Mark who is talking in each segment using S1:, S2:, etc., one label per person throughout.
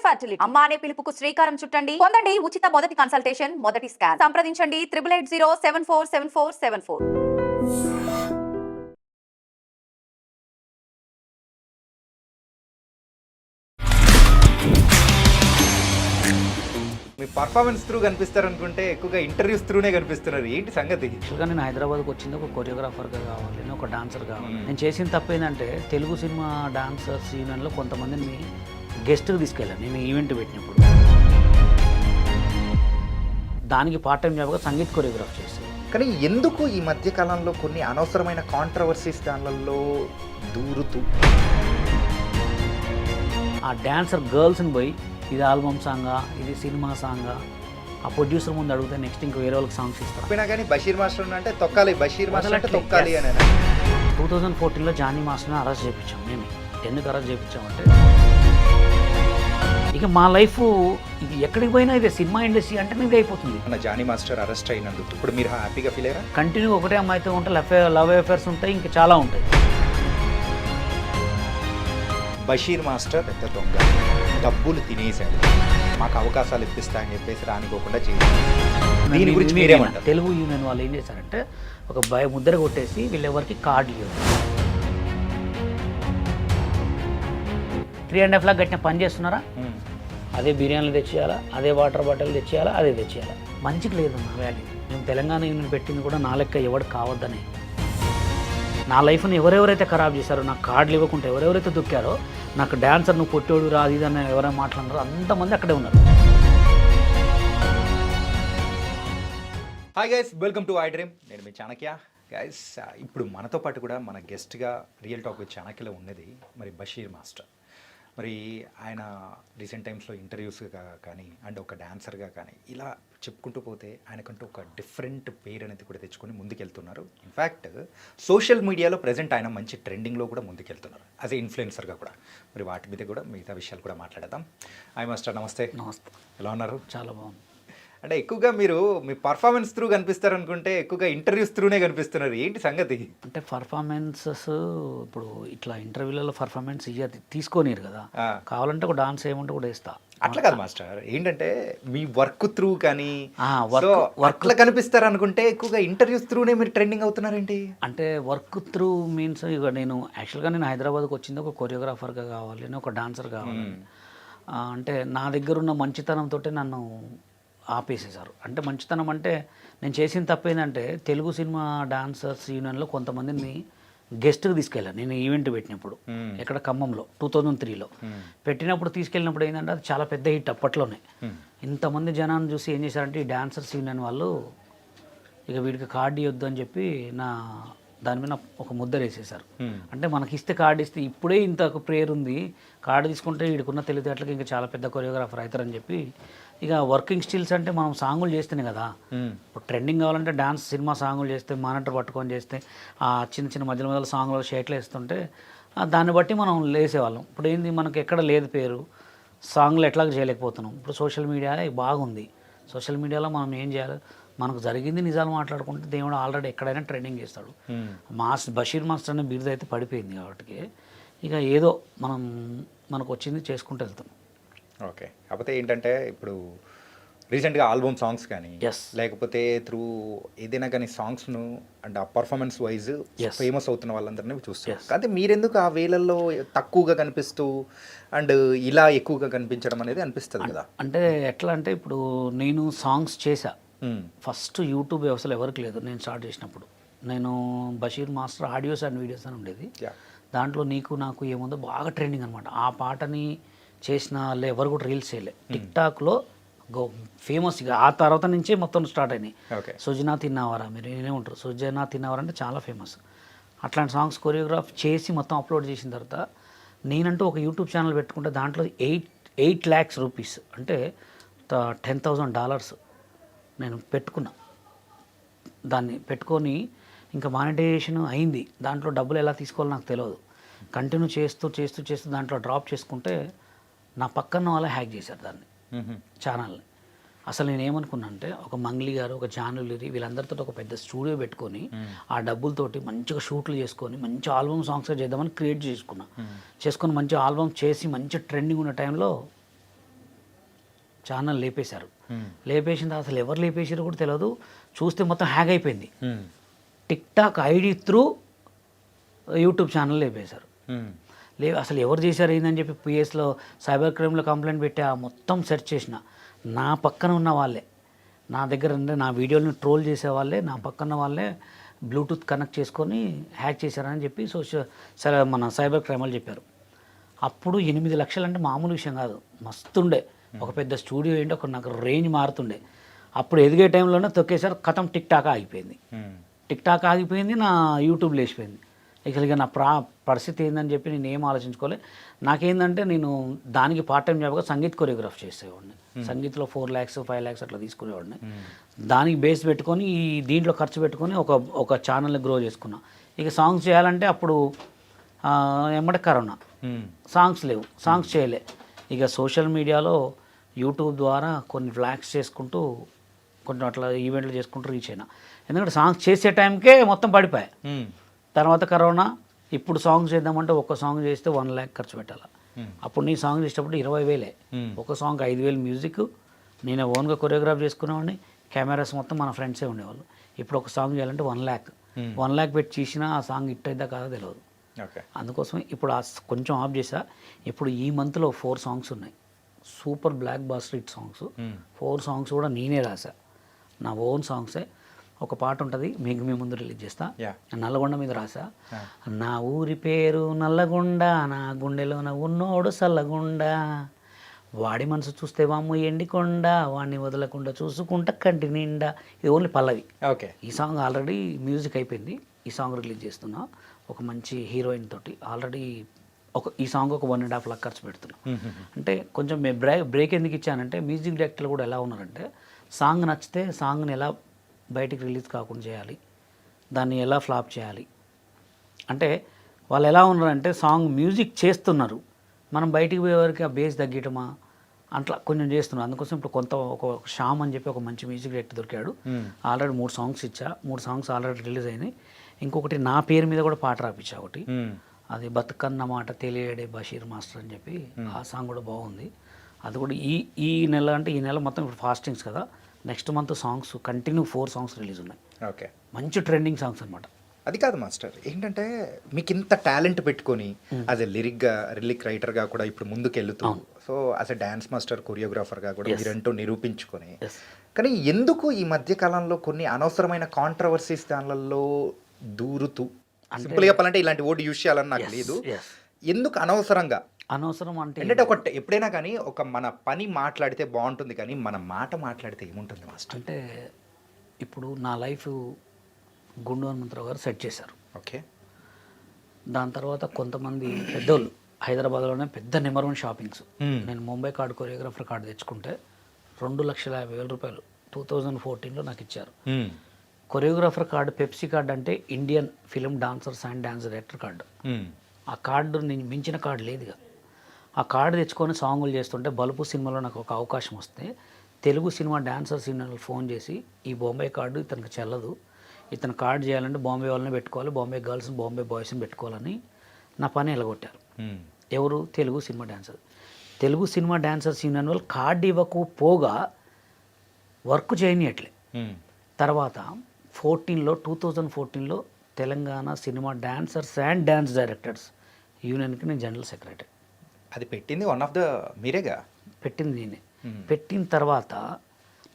S1: Fertility అమ్మ అనే పిలుపుకు శ్రీకారం చుట్టండి. పొందండి ఉచిత మొదటి కన్సల్టేషన్, మొదటి స్కాన్. సంప్రదించండి 8880747474.
S2: మీ పర్ఫార్మెన్స్ త్రూ కనిపిస్తారు అనుకుంటే ఎక్కువగా ఇంటర్వ్యూస్ త్రూనే కనిపిస్తున్నారు. ఏంటి సంగతి?
S3: యాక్చువల్గా నేను హైదరాబాద్కి వచ్చింది ఒక కొరియోగ్రాఫర్గా కావాలి, ఒక డాన్సర్ కావాలి. నేను చేసిన తప్పు ఏంటంటే తెలుగు సినిమా డాన్సర్స్ యూనియన్లో కొంతమందిని గెస్ట్కి తీసుకెళ్ళాను నేను ఈవెంట్ పెట్టినప్పుడు. దానికి పార్ట్ టైం జాబ్గా సంగీత్ కొరియోగ్రాఫ్ చేశాను.
S2: కానీ ఎందుకు ఈ మధ్య కాలంలో కొన్ని అనవసరమైన కాంట్రవర్సీస్ దానిలలో దూరుతూ
S3: ఆ డాన్సర్ గర్ల్స్ని పోయి ఇది ఆల్బమ్ సాంగా, ఇది సినిమా సాంగా, ఆ ప్రొడ్యూసర్ ముందు అడిగితే నెక్స్ట్ ఇంకో వేరే వాళ్ళకి సాంగ్స్ ఇస్తారు.
S2: చెప్పినా కానీ బషీర్ మాస్టర్ అంటే తొక్కాలి, బషీర్ మాస్టర్ అంటే తొక్కాలి అని.
S3: 2014లో జానీ మాస్టర్ని అరెస్ట్ చేయించాం. మేము ఎందుకు అరెస్ట్ చేయించామంటే ఇక మా లైఫ్ ఇది ఎక్కడికి పోయినా ఇదే సినిమా ఇండస్ట్రీ అంటే ఇది అయిపోతుంది.
S2: మన జానీ మాస్టర్ అరెస్ట్ అయినందుకు ఇప్పుడు మీరు హ్యాపీగా ఫీల్ అయ్యారా?
S3: కంటిన్యూ ఒకటే అమ్మాయితో ఉంటే లవ్ అఫేర్స్ ఉంటాయి, ఇంకా చాలా ఉంటాయి.
S2: బషీర్ మాస్టర్ పెద్ద దొంగ, డబ్బులు తినేశాడు, మాకు అవకాశాలు ఇప్పిస్తా అని చెప్పేసి రానికోకుండా చేయాలి. దీని గురించి మీరేమంటారు?
S3: తెలుగు యూనియన్ వాళ్ళు ఏం చేశారంటే ఒక ముద్ర కొట్టేసి వీళ్ళెవరికి కార్డు లేవు. 3.5 లాక్ కట్టిన పని చేస్తున్నారా? అదే బిర్యానీలు తెచ్చేయాలా, అదే వాటర్ బాటిల్ తెచ్చేయాలా, అదే తెచ్చేయాలా. మంచికి లేదు నా వ్యాల్యూ. మేము తెలంగాణ యూనియన్ పెట్టింది కూడా నా లెక్క ఎవడు కావద్దని. నా లైఫ్ని ఎవరెవరైతే ఖరాబ్ చేశారో, నాకు కార్డులు ఇవ్వకుంటే ఎవరెవరైతే దొక్కారో, నాకు డాన్సర్ నువ్వు పొట్టోడు రాదు ఇదని ఎవరైనా మాట్లాడినారో అంతమంది అక్కడే ఉన్నారు.
S2: Hi guys, welcome to I dream. నేను మీ చాణక్య. గైస్, ఇప్పుడు మనతో పాటు కూడా మన గెస్ట్గా రియల్ టాక్ విత్ చాణక్యలో ఉన్నది మరి బషీర్ మాస్టర్. మరి ఆయన రీసెంట్ టైమ్స్లో ఇంటర్వ్యూస్గా కానీ అండ్ ఒక డాన్సర్గా కానీ ఇలా చెప్పుకుంటూ పోతే ఆయనకంటూ ఒక డిఫరెంట్ పేరు అనేది కూడా తెచ్చుకొని ముందుకెళ్తున్నారు. ఇన్ఫ్యాక్ట్ సోషల్ మీడియాలో ప్రజెంట్ ఆయన మంచి ట్రెండింగ్లో కూడా ముందుకెళ్తున్నారు యాజ్ ఏ ఇన్ఫ్లుయెన్సర్గా కూడా. మరి వాటి మీద కూడా మిగతా విషయాలు కూడా మాట్లాడదాం. హాయ్ మాస్టర్, నమస్తే.
S3: నమస్తే.
S2: ఎలా ఉన్నారు?
S3: చాలా బాగుంది.
S2: అంటే ఎక్కువగా మీరు మీ పర్ఫార్మెన్స్ త్రూ కనిపిస్తారు అనుకుంటే ఎక్కువగా ఇంటర్వ్యూస్ త్రూనే కనిపిస్తున్నారు. ఏంటి సంగతి?
S3: అంటే పర్ఫార్మెన్సెస్ ఇప్పుడు ఇట్లా ఇంటర్వ్యూలలో పర్ఫార్మెన్స్ తీసుకోనిరు కదా, కావాలంటే ఒక డాన్స్ ఏమంటే కూడా వేస్తా.
S2: అట్లా కాదు మాస్టర్, ఏంటంటే మీ వర్క్ త్రూ కానీ
S3: వర్క్లో
S2: కనిపిస్తారు అనుకుంటే ఎక్కువగా ఇంటర్వ్యూస్ త్రూనే మీరు ట్రెండింగ్ అవుతున్నారేంటి?
S3: అంటే వర్క్ త్రూ మీన్స్ ఇక నేను యాక్చువల్గా నేను హైదరాబాద్కి వచ్చింది ఒక కొరియోగ్రాఫర్గా కావాలి, ఒక డాన్సర్ కావాలి. అంటే నా దగ్గర ఉన్న మంచితనంతో నన్ను ఆపేసేశారు. అంటే మంచితనం అంటే నేను చేసిన తప్పు ఏంటంటే తెలుగు సినిమా డాన్సర్స్ యూనియన్లో కొంతమందిని గెస్ట్కి తీసుకెళ్ళాను నేను ఈవెంట్ పెట్టినప్పుడు. ఎక్కడ ఖమ్మంలో 2003లో పెట్టినప్పుడు తీసుకెళ్ళినప్పుడు ఏంటంటే అది చాలా పెద్ద హిట్ అప్పట్లోనే. ఇంతమంది జనాన్ని చూసి ఏం చేశారంటే ఈ డాన్సర్స్ యూనియన్ వాళ్ళు ఇక వీడికి కార్డు ఇవ్వద్దు అని చెప్పి దాని మీద ఒక ముద్ర వేసేసారు. అంటే మనకి ఇస్తే కార్డు ఇస్తే ఇప్పుడే ఇంత ప్రేయర్ ఉంది, కార్డు తీసుకుంటే వీడికున్న తెలివితేటలకి ఇంకా చాలా పెద్ద కొరియోగ్రాఫర్ అవుతారని చెప్పి ఇక వర్కింగ్ స్టిల్స్ అంటే మనం సాంగులు చేస్తేనే కదా. ఇప్పుడు ట్రెండింగ్ కావాలంటే డాన్స్ సినిమా సాంగులు చేస్తే మానిటర్ పట్టుకొని చేస్తే ఆ చిన్న చిన్న మధ్యలో మధ్యలో సాంగ్లో షేట్లు వేస్తుంటే దాన్ని బట్టి మనం లేసేవాళ్ళం. ఇప్పుడు ఏంది మనకి ఎక్కడ లేదు పేరు, సాంగ్లు ఎట్లా చేయలేకపోతున్నాం. ఇప్పుడు సోషల్ మీడియా బాగుంది. సోషల్ మీడియాలో మనం ఏం చేయాలి, మనకు జరిగింది నిజాలు మాట్లాడుకుంటే దేవుడు ఆల్రెడీ ఎక్కడైనా ట్రెండింగ్ చేస్తాడు. బషీర్ మాస్టర్ అనే బిరుదు అయితే పడిపోయింది కాబట్టి ఇక ఏదో మనకు వచ్చింది చేసుకుంటూ వెళ్తాం.
S2: ఓకే. కాకపోతే ఏంటంటే ఇప్పుడు రీసెంట్గా ఆల్బమ్ సాంగ్స్ కానీ లేకపోతే త్రూ ఏదైనా కానీ సాంగ్స్ను అండ్ ఆ పర్ఫార్మెన్స్ వైజ్ ఫేమస్ అవుతున్న వాళ్ళందరినీ చూస్తాం. కానీ మీరెందుకు ఆ వేలల్లో తక్కువగా కనిపిస్తూ అండ్ ఇలా ఎక్కువగా కనిపించడం అనేది అనిపిస్తుంది కదా?
S3: అంటే ఎట్లా అంటే ఇప్పుడు నేను సాంగ్స్ చేశా ఫస్ట్ యూట్యూబ్ వ్యవస్థలో ఎవరికి లేదు. నేను స్టార్ట్ చేసినప్పుడు నేను Basheer master audios and videos అని ఉండేది. దాంట్లో నీకు నాకు ఏముందో బాగా ట్రెండింగ్ అనమాట. ఆ పాటని చేసిన వాళ్ళు ఎవరు కూడా రీల్స్ చేయలే. టిక్టాక్లో ఫేమస్. ఇక ఆ తర్వాత నుంచే మొత్తం స్టార్ట్ అయినాయి. సుజనా తిన్నావారా, మీరు నేనే ఉంటారు సుజనా తిన్నావారా అంటే చాలా ఫేమస్. అట్లాంటి సాంగ్స్ కొరియోగ్రాఫ్ చేసి మొత్తం అప్లోడ్ చేసిన తర్వాత నేనంటూ ఒక యూట్యూబ్ ఛానల్ పెట్టుకుంటే దాంట్లో 8 lakhs రూపీస్ అంటే $10,000 నేను పెట్టుకున్నా. దాన్ని పెట్టుకొని ఇంకా మానిటైజేషన్ అయింది. దాంట్లో డబ్బులు ఎలా తీసుకోవాలో నాకు తెలియదు. కంటిన్యూ చేస్తూ దాంట్లో డ్రాప్ చేసుకుంటే నా పక్కన వాళ్ళే హ్యాక్ చేశారు దాన్ని ఛానల్ని. అసలు నేను ఏమనుకున్నా అంటే ఒక మంగ్లీ గారు, ఒక జానులిరి వీళ్ళందరితో ఒక పెద్ద స్టూడియో పెట్టుకొని ఆ డబ్బులతోటి మంచిగా షూట్లు చేసుకొని మంచి ఆల్బమ్ సాంగ్స్ చేద్దామని క్రియేట్ చేసుకొని మంచి ఆల్బమ్ చేసి మంచి ట్రెండింగ్ ఉన్న టైంలో ఛానల్ లేపేశారు. లేపేసిన తర్వాత అసలు ఎవరు లేపేసారో కూడా తెలియదు. చూస్తే మొత్తం హ్యాక్ అయిపోయింది. TikTok ID through YouTube channel లేపేశారు. అసలు ఎవరు చేశారు ఏందని చెప్పి పిఎస్లో సైబర్ క్రైమ్లో కంప్లైంట్ పెట్టి మొత్తం సెర్చ్ చేసిన. నా పక్కన ఉన్న వాళ్ళే, నా దగ్గర అంటే నా వీడియోని ట్రోల్ చేసే వాళ్ళే, నా పక్కన వాళ్ళే బ్లూటూత్ కనెక్ట్ చేసుకొని హ్యాక్ చేశారని చెప్పి మన సైబర్ క్రైమ్ వాళ్ళు చెప్పారు. అప్పుడు 8 లక్షలు అంటే మామూలు విషయం కాదు, మస్తుండే. ఒక పెద్ద స్టూడియో ఏంటి, ఒక నాకు రేంజ్ మారుతుండే. అప్పుడు ఎదిగే టైంలోనే తొక్కేసారు, కథం టిక్ టాక్ ఆగిపోయింది. టిక్ టాక్ ఆగిపోయింది, నా యూట్యూబ్ లేచిపోయింది. ఇక నా పరిస్థితి ఏందని చెప్పి నేను ఏం ఆలోచించుకోలే. నాకేందంటే నేను దానికి పార్ట్ టైం జాబ్గా సంగీత్ కొరియోగ్రాఫ్ చేసేవాడిని. సంగీత్లో 4 lakhs 5 lakhs అట్లా తీసుకునేవాడిని. దానికి బేస్ పెట్టుకొని ఈ దీంట్లో ఖర్చు పెట్టుకొని ఒక ఛానల్ని గ్రో చేసుకున్నా. ఇక సాంగ్స్ చేయాలంటే అప్పుడు ఎమ్మటే కరోనా, సాంగ్స్ లేవు, సాంగ్స్ చేయలే. ఇక సోషల్ మీడియాలో యూట్యూబ్ ద్వారా కొన్ని వ్లాగ్స్ చేసుకుంటూ కొన్ని అట్లా ఈవెంట్లు చేసుకుంటూ రీచ్ అయినా. ఎందుకంటే సాంగ్స్ చేసే టైంకే మొత్తం పడిపోయాయి. తర్వాత కరోనా. ఇప్పుడు సాంగ్స్ చేద్దామంటే ఒక సాంగ్ చేస్తే 1 lakh ఖర్చు పెట్టాలి. అప్పుడు నీ సాంగ్ చేసేటప్పుడు 20,000. ఒక సాంగ్ 5,000 మ్యూజిక్, నేను ఓన్గా కొరియోగ్రాఫ్ చేసుకునేవాడిని. కెమెరాస్ మొత్తం మన ఫ్రెండ్సే ఉండేవాళ్ళు. ఇప్పుడు ఒక సాంగ్ చేయాలంటే 1 lakh. 1 lakh పెట్టి చేసినా ఆ సాంగ్ హిట్ అయిద్దా కాదో తెలియదు. అందుకోసం ఇప్పుడు కొంచెం ఆఫ్ చేసా. ఇప్పుడు ఈ మంత్లో 4 songs ఉన్నాయి, super blockbuster hit songs. 4 songs కూడా నేనే రాసా, నా ఓన్ సాంగ్సే. ఒక పాట ఉంటుంది, మీకు మీ ముందు రిలీజ్ చేస్తా. నల్లగొండ మీద రాసా. నా ఊరి పేరు నల్లగొండ, నా గుండెలోన ఉన్నోడు సల్లగొండ, వాడి మనసు చూస్తే వామ్ము ఎండికొండ, వాడిని వదలకుండా చూసుకుంటా కంటి నిండా. ఇది ఓన్లీ పల్లవి.
S2: ఓకే.
S3: ఈ సాంగ్ ఆల్రెడీ మ్యూజిక్ అయిపోయింది. ఈ సాంగ్ రిలీజ్ చేస్తున్నా ఒక మంచి హీరోయిన్ తోటి. ఆల్రెడీ ఈ సాంగ్ ఒక 1.5 lakh ఖర్చు పెడుతున్నా. అంటే కొంచెం బ్రేక్ ఎందుకు ఇచ్చానంటే, మ్యూజిక్ డైరెక్టర్లు కూడా ఎలా ఉన్నారంటే, సాంగ్ నచ్చితే సాంగ్ని ఎలా బయటికి రిలీజ్ కాకుండా చేయాలి, దాన్ని ఎలా ఫ్లాప్ చేయాలి అంటే వాళ్ళు ఎలా ఉన్నారంటే, సాంగ్ మ్యూజిక్ చేస్తున్నారు, మనం బయటికి పోయేవారికి ఆ బేస్ తగ్గటమా అట్లా కొంచెం చేస్తున్నారు. అందుకోసం ఇప్పుడు ఒక శ్యామ్ అని చెప్పి ఒక మంచి మ్యూజిక్ డైరెక్టర్ దొరికాడు. ఆల్రెడీ 3 songs ఇచ్చా. 3 songs ఆల్రెడీ రిలీజ్ అయినాయి. ఇంకొకటి నా పేరు మీద కూడా పాట రాపించా ఒకటి, అది బతుకన్న మాట తెలియడే బషీర్ మాస్టర్ అని చెప్పి. ఆ సాంగ్ కూడా బాగుంది. అది కూడా ఈ నెల అంటే ఈ నెల మొత్తం ఇప్పుడు ఫాస్టింగ్స్ కదా, next month songs continue 4 songs release ఉన్నాయి.
S2: ఓకే.
S3: మంచి ట్రెండింగ్ సాంగ్స్ అనమాట.
S2: అది కాదు మాస్టర్, ఏంటంటే మీకు ఇంత టాలెంట్ పెట్టుకొని యాజ్ ఎ లిరిక్ రైటర్గా కూడా ఇప్పుడు ముందుకు వెళ్తూ, so as a dance master కొరియోగ్రాఫర్గా కూడా మీరంటూ నిరూపించుకొని, కానీ ఎందుకు ఈ మధ్య కాలంలో కొన్ని అనవసరమైన కాంట్రవర్సీస్ దానిలలో దూరుతూ, సింపుల్ చెప్పాలంటే ఇలాంటి వర్డ్ యూజ్ చేయాలని నాకు లేదు, ఎందుకు అనవసరం అంటే ఒకటి ఎప్పుడైనా కానీ ఒక మన పని మాట్లాడితే బాగుంటుంది, కానీ మన మాట మాట్లాడితే ఏముంటుంది మాస్టర్? అంటే
S3: ఇప్పుడు నా లైఫ్ గుండు హనుమంతరావు గారు సెట్ చేశారు.
S2: ఓకే.
S3: దాని తర్వాత కొంతమంది పెద్దోళ్ళు హైదరాబాద్లోనే పెద్ద నెంబర్ 1 షాపింగ్స్. నేను ముంబై కార్డు కొరియోగ్రాఫర్ కార్డు తెచ్చుకుంటే 2,50,000 రూపాయలు 2014లో నాకు ఇచ్చారు. కొరియోగ్రాఫర్ కార్డు, పెప్సీ కార్డు అంటే Indian film dancers and dance director card. ఆ కార్డు నేను మించిన కార్డు లేదుగా. ఆ కార్డు తెచ్చుకొని సాంగులు చేస్తుంటే బలుపు సినిమాలో నాకు ఒక అవకాశం వస్తే తెలుగు సినిమా డాన్సర్ సినిమాలు ఫోన్ చేసి, ఈ బాంబే కార్డు ఇతనికి చెల్లదు, ఇతను కార్డు చేయాలంటే బాంబే వాళ్ళని పెట్టుకోవాలి, బాంబే గర్ల్స్ని బాంబే బాయ్స్ని పెట్టుకోవాలని నా పని ఎలగొట్టారు. ఎవరు? Telugu cinema dancer. Telugu cinema dancers union వాళ్ళు కార్డు ఇవ్వకపోగా వర్క్ చేయనియట్లే. తర్వాత 2014లో Telangana cinema dancers and dance directors యూనియన్కి నేను జనరల్ సెక్రటరీ.
S2: అది పెట్టింది మీరేగా?
S3: పెట్టింది నేనే. పెట్టిన తర్వాత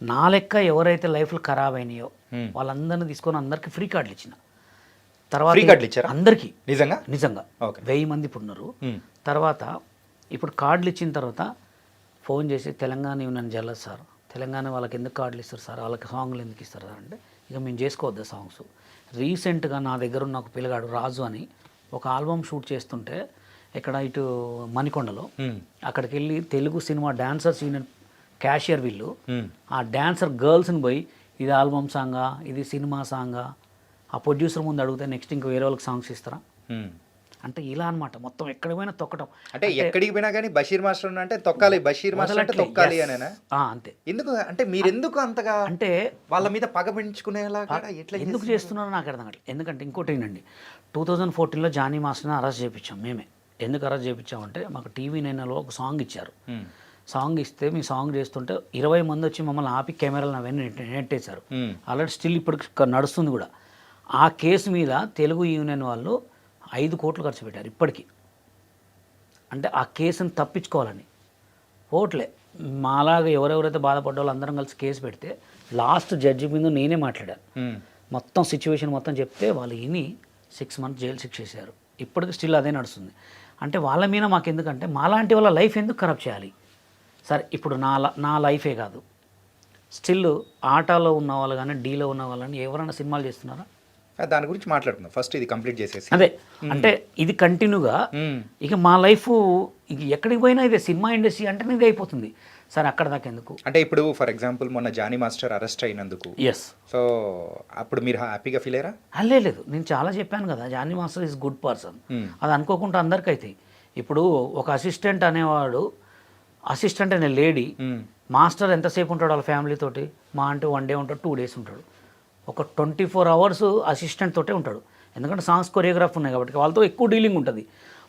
S3: నా లెక్క ఎవరైతే లైఫ్లు ఖరాబ్ అయినాయో వాళ్ళందరినీ తీసుకొని అందరికి ఫ్రీ కార్డులు ఇచ్చిన. తర్వాత అందరికీ నిజంగా 1000 మంది ఇప్పుడు ఉన్నారు. తర్వాత ఇప్పుడు కార్డులు ఇచ్చిన తర్వాత ఫోన్ చేసి, తెలంగాణ యూనియన్ జల్లదు సార్, తెలంగాణ వాళ్ళకి ఎందుకు కార్డులు ఇస్తారు సార్, వాళ్ళకి సాంగ్లు ఎందుకు ఇస్తారు సార్ అంటే, ఇక మేము చేసుకోవద్దా సాంగ్స్. రీసెంట్గా నా దగ్గర ఉన్న ఒక పిల్లగాడు రాజు అని ఒక ఆల్బమ్ షూట్ చేస్తుంటే ఇక్కడ ఇటు మణికొండలో, అక్కడికి వెళ్ళి Telugu cinema dancers union cashier వీళ్ళు ఆ డాన్సర్ గర్ల్స్ని పోయి, ఇది ఆల్బమ్ సాంగా, ఇది సినిమా సాంగా, ఆ ప్రొడ్యూసర్ ముందు అడిగితే నెక్స్ట్ ఇంక వేరే వాళ్ళకి సాంగ్స్ ఇస్తారా అంటే ఇలా అనమాట. మొత్తం ఎక్కడికి పోయినా తొక్కటం.
S2: అంటే ఎక్కడికి పోయినా కానీ బషీర్ మాస్టర్ అంటే తొక్కాలి, బషీర్ మాస్టర్ అంటే తొక్కాలి అనేనా?
S3: అంతే.
S2: ఎందుకు అంటే మీరు ఎందుకు అంతగా అంటే వాళ్ళ మీద పగ పెంచుకునేలాగా ఎట్లా
S3: ఎందుకు చేస్తున్నారో నాకు అర్థం కావట్లేదు. ఎందుకంటే ఇంకోటి ఏంటండి, 2014లో జానీ మాస్టర్ని అరెస్ట్ చేయించాం మేమే. ఎందుకు అరెస్ట్ చేయించామంటే, మాకు TV9లో ఒక సాంగ్ ఇచ్చారు. సాంగ్ ఇస్తే మీ సాంగ్ చేస్తుంటే 20 మంది వచ్చి మమ్మల్ని ఆపి కెమెరాలు అవన్నీ నెట్టేశారు. ఆల్రెడీ స్టిల్ ఇప్పటికి నడుస్తుంది కూడా. ఆ కేసు మీద తెలుగు యూనియన్ వాళ్ళు 5 కోట్లు ఖర్చు పెట్టారు ఇప్పటికీ. అంటే ఆ కేసుని తప్పించుకోవాలని పోట్లే. మాలాగా ఎవరెవరైతే బాధపడ్డ వాళ్ళు అందరం కలిసి కేసు పెడితే లాస్ట్ జడ్జి మీద నేనే మాట్లాడాను. మొత్తం సిచ్యువేషన్ మొత్తం చెప్తే వాళ్ళు విని 6 months జైలు శిక్ష చేశారు. ఇప్పటికి స్టిల్ అదే నడుస్తుంది. అంటే వాళ్ళ మీద మాకు ఎందుకంటే మాలాంటి వాళ్ళ లైఫ్ ఎందుకు ఖరాబ్ చేయాలి? సరే ఇప్పుడు నా లైఫే కాదు, స్టిల్ ఆటలో ఉన్న వాళ్ళు కానీ డీలో ఉన్న వాళ్ళని ఎవరైనా సినిమాలు చేస్తున్నారా?
S2: దాని గురించి మాట్లాడుకుందాం. ఫస్ట్ ఇది కంప్లీట్ చేసేసి
S3: అదే అంటే ఇది కంటిన్యూగా ఇక మా లైఫ్ ఇక ఎక్కడికి పోయినా ఇదే సినిమా ఇండస్ట్రీ అంటేనే ఇది అయిపోతుంది. సరే అక్కడ దాకా ఎందుకు?
S2: అంటే ఇప్పుడు ఫర్ ఎగ్జాంపుల్ మొన్న జానీ మాస్టర్ అరెస్ట్ అయినందుకు
S3: ఎస్,
S2: సో అప్పుడు మీరు హ్యాపీగా ఫీల్ అయ్యారా?
S3: లేదు నేను చాలా చెప్పాను కదా, Jani master is good person. అది అనుకోకుండా అందరికీ అవుతాయి. ఇప్పుడు ఒక అసిస్టెంట్ అనేవాడు, అసిస్టెంట్ అనే లేడీ, మాస్టర్ ఎంతసేపు ఉంటాడు వాళ్ళ ఫ్యామిలీ తోటి? మా అంటే 1 day ఉంటాడు, 2 days ఉంటాడు. ఒక 24 hours అసిస్టెంట్ తోటే ఉంటాడు. ఎందుకంటే సాంగ్స్ కొరియోగ్రాఫ్ ఉన్నాయి కాబట్టి వాళ్ళతో ఎక్కువ డీలింగ్ ఉంటుంది.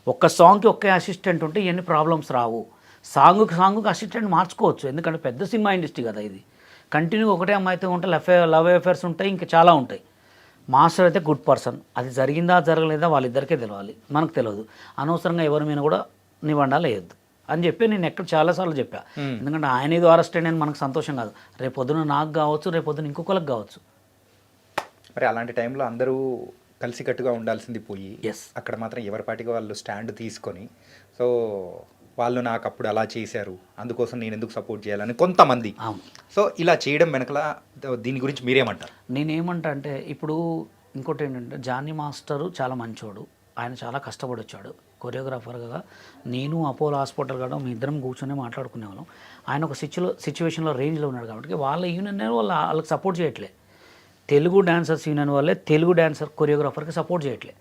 S3: ఒక్క సాంగ్కి ఒకే అసిస్టెంట్ ఉంటే ఇవన్నీ ప్రాబ్లమ్స్ రావు. సాంగ్కి అసిస్టెంట్ మార్చుకోవచ్చు, ఎందుకంటే పెద్ద సినిమా ఇండస్ట్రీ కదా ఇది. కంటిన్యూ ఒకటే అమ్మాయితో ఉంటే లవ్ అఫేర్స్ ఉంటాయి, ఇంకా చాలా ఉంటాయి. మాస్టర్ అయితే గుడ్ పర్సన్. అది జరిగిందా జరగలేదా వాళ్ళిద్దరికే తెలియాలి, మనకు తెలియదు. అనవసరంగా ఎవరి మీద కూడా నిబండాలు వేయొద్దు అని చెప్పి నేను ఎక్కడ చాలాసార్లు చెప్పా. ఎందుకంటే ఆయన ఏదో అరెస్ట్ అయిన మనకు సంతోషం కాదు, రేపొద్దున నాకు కావచ్చు, రేపొద్దున ఇంకొకరికి కావచ్చు.
S2: మరి అలాంటి టైంలో అందరూ కలిసికట్టుగా ఉండాల్సింది పోయి
S3: ఎస్,
S2: అక్కడ మాత్రం ఎవరి పాటికి వాళ్ళు స్టాండ్ తీసుకొని, సో వాళ్ళు నాకు అప్పుడు అలా చేశారు అందుకోసం నేను ఎందుకు సపోర్ట్ చేయాలని కొంతమంది, సో ఇలా చేయడం వెనకల దీని గురించి మీరేమంటారు?
S3: నేనేమంటా అంటే ఇప్పుడు ఇంకోటి ఏంటంటే జానీ మాస్టరు చాలా మంచోడు, ఆయన చాలా కష్టపడి వచ్చాడు కొరియోగ్రాఫర్గా. నేను అపోలో హాస్పిటల్ కావడం మీ ఇద్దరం కూర్చొని మాట్లాడుకునేవాళ్ళం. ఆయన ఒక సిచ్యువేషన్లో రేంజ్లో ఉన్నాడు కాబట్టి వాళ్ళ యూనియన్ వాళ్ళకి సపోర్ట్ చేయట్లే. తెలుగు డాన్సర్స్ యూనియన్ వాళ్ళే తెలుగు డాన్సర్ కొరియోగ్రాఫర్కి సపోర్ట్ చేయట్లే.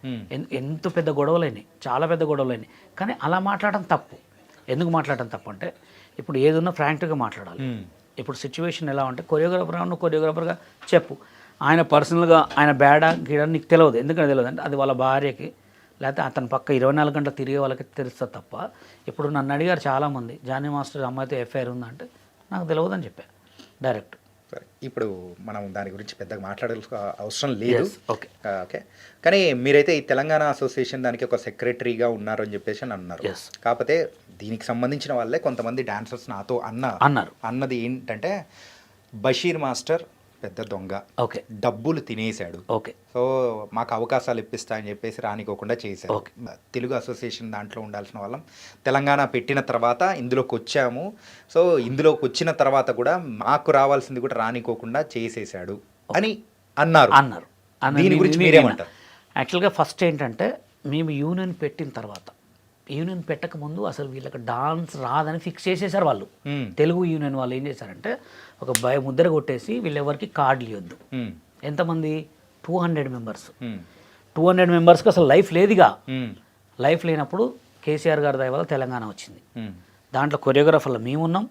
S3: ఎంత పెద్ద గొడవలైనాయి, చాలా పెద్ద గొడవలైనాయి. కానీ అలా మాట్లాడడం తప్పు. ఎందుకు మాట్లాడడం తప్పు అంటే ఇప్పుడు ఏదున్నా ఫ్రాంక్గా మాట్లాడాలి. ఇప్పుడు సిచ్యువేషన్ ఎలా అంటే కొరియోగ్రాఫర్గా చెప్పు, ఆయన పర్సనల్గా ఆయన బ్యాడా గీడా నీకు తెలియదు. ఎందుకంటే తెలియదు అంటే అది వాళ్ళ భార్యకి లేకపోతే అతని పక్క 24 గంటలు తిరిగే వాళ్ళకి తెలుస్తుంది తప్ప. ఇప్పుడు నన్ను అడిగారు చాలామంది, జానీ మాస్టర్ అమ్మాయితో ఎఫ్ఐఆర్ ఉందంటే నాకు తెలియదు అని చెప్పాను డైరెక్ట్.
S2: ఇప్పుడు మనం దాని గురించి పెద్దగా మాట్లాడాల్సిన అవసరం లేదు.
S3: ఓకే
S2: ఓకే, కానీ మీరైతే ఈ తెలంగాణ అసోసియేషన్ దానికి ఒక సెక్రటరీగా ఉన్నారు అని చెప్పేసి అన్నారు. కాకపోతే దీనికి సంబంధించిన వాళ్ళే కొంతమంది డాన్సర్స్ నాతో అన్నది ఏంటంటే బషీర్ మాస్టర్ పెద్ద దొంగ,
S3: ఓకే,
S2: డబ్బులు తినేశాడు,
S3: ఓకే,
S2: సో మాకు అవకాశాలు ఇప్పిస్తా అని చెప్పేసి రానికోకుండా చేశారు. తెలుగు అసోసియేషన్ దాంట్లో ఉండాల్సిన వాళ్ళం తెలంగాణ పెట్టిన తర్వాత ఇందులోకి వచ్చాము, సో ఇందులోకి వచ్చిన తర్వాత కూడా మాకు రావాల్సింది కూడా రానికోకుండా చేసేసాడు అని అన్నారు. దీని గురించి మీరేమంటారు?
S3: యాక్చువల్గా ఫస్ట్ ఏంటంటే మేము యూనియన్ పెట్టిన తర్వాత, యూనియన్ పెట్టక ముందు అసలు వీళ్ళకి డాన్స్ రాదని ఫిక్స్ చేసేసారు వాళ్ళు. తెలుగు యూనియన్ వాళ్ళు ఏం చేశారంటే ఒక ముద్ర కొట్టేసి వీళ్ళెవరికి కార్డులు ఇవ్వద్దు. ఎంతమంది? 200 members. 200 members అసలు లైఫ్ లేదుగా. లైఫ్ లేనప్పుడు కేసీఆర్ గారి దయ వల్ల తెలంగాణ వచ్చింది. దాంట్లో కొరియోగ్రాఫర్లు మేమున్నాం,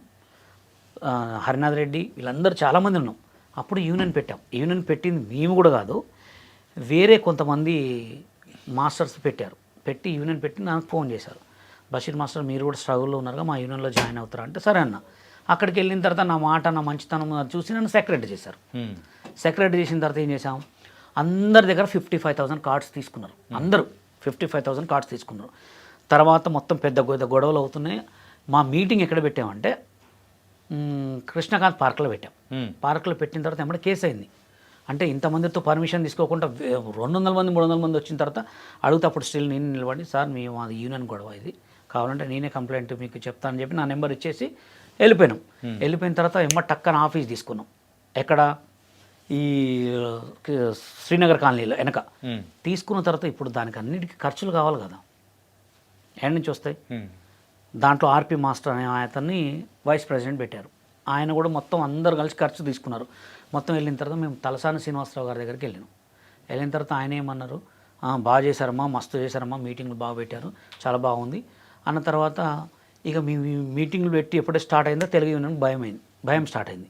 S3: హరినాథ్ రెడ్డి, వీళ్ళందరూ చాలామంది ఉన్నాం. అప్పుడు యూనియన్ పెట్టాం. యూనియన్ పెట్టింది మేము కూడా కాదు, వేరే కొంతమంది మాస్టర్స్ పెట్టారు. పెట్టి యూనియన్ పెట్టి నాకు ఫోన్ చేశారు, బషీర్ మాస్టర్ మీరు కూడా స్ట్రగుల్లో ఉన్నారుగా, మా యూనియన్లో జాయిన్ అవుతారా అంటే సరే అన్న. అక్కడికి వెళ్ళిన తర్వాత నా మాట నా మంచితనం చూసి నన్ను సెక్రటరీ చేశారు. సెక్రటరీ చేసిన తర్వాత ఏం చేశాం, అందరి దగ్గర 55,000 కార్డ్స్ తీసుకున్నారు. అందరూ 55,000 కార్డ్స్ తీసుకున్నారు. తర్వాత మొత్తం పెద్ద గొడవలు అవుతున్నాయి. మా మీటింగ్ ఎక్కడ పెట్టామంటే కృష్ణకాంత్ పార్క్లో పెట్టాం. పార్క్లో పెట్టిన తర్వాత ఏమంటే కేసు అయింది. అంటే ఇంతమందితో పర్మిషన్ తీసుకోకుండా 200 మంది 300 మంది వచ్చిన తర్వాత అడిగితే అప్పుడు స్టిల్ నేను నిలబడి, సార్ మేము అది యూనియన్ గొడవ, ఇది కావాలంటే నేనే కంప్లైంట్ మీకు చెప్తానని చెప్పి నా నెంబర్ ఇచ్చేసి వెళ్ళిపోయినాం. వెళ్ళిపోయిన తర్వాత టక్కన ఆఫీస్ తీసుకున్నాం. ఎక్కడ? ఈ శ్రీనగర్ కాలనీలో వెనక తీసుకున్న తర్వాత ఇప్పుడు దానికి అన్నిటికీ ఖర్చులు కావాలి కదా, ఎక్కడి నుంచి వస్తాయి? దాంట్లో ఆర్పి మాస్టర్ అనే అతన్ని వైస్ ప్రెసిడెంట్ పెట్టారు. ఆయన కూడా మొత్తం అందరు కలిసి ఖర్చు తీసుకున్నారు. మొత్తం వెళ్ళిన తర్వాత మేము తలసాని శ్రీనివాసరావు గారి దగ్గరికి వెళ్ళినాం. వెళ్ళిన తర్వాత ఆయన ఏమన్నారు, బాగా చేశారమ్మా, మస్తు చేశారమ్మా, మీటింగ్లు బాగా పెట్టారు, చాలా బాగుంది అన్న తర్వాత ఇక మీ మీటింగ్లు పెట్టి ఎప్పుడే స్టార్ట్ అయిందో తెలుగు యూనియన్ భయం స్టార్ట్ అయింది.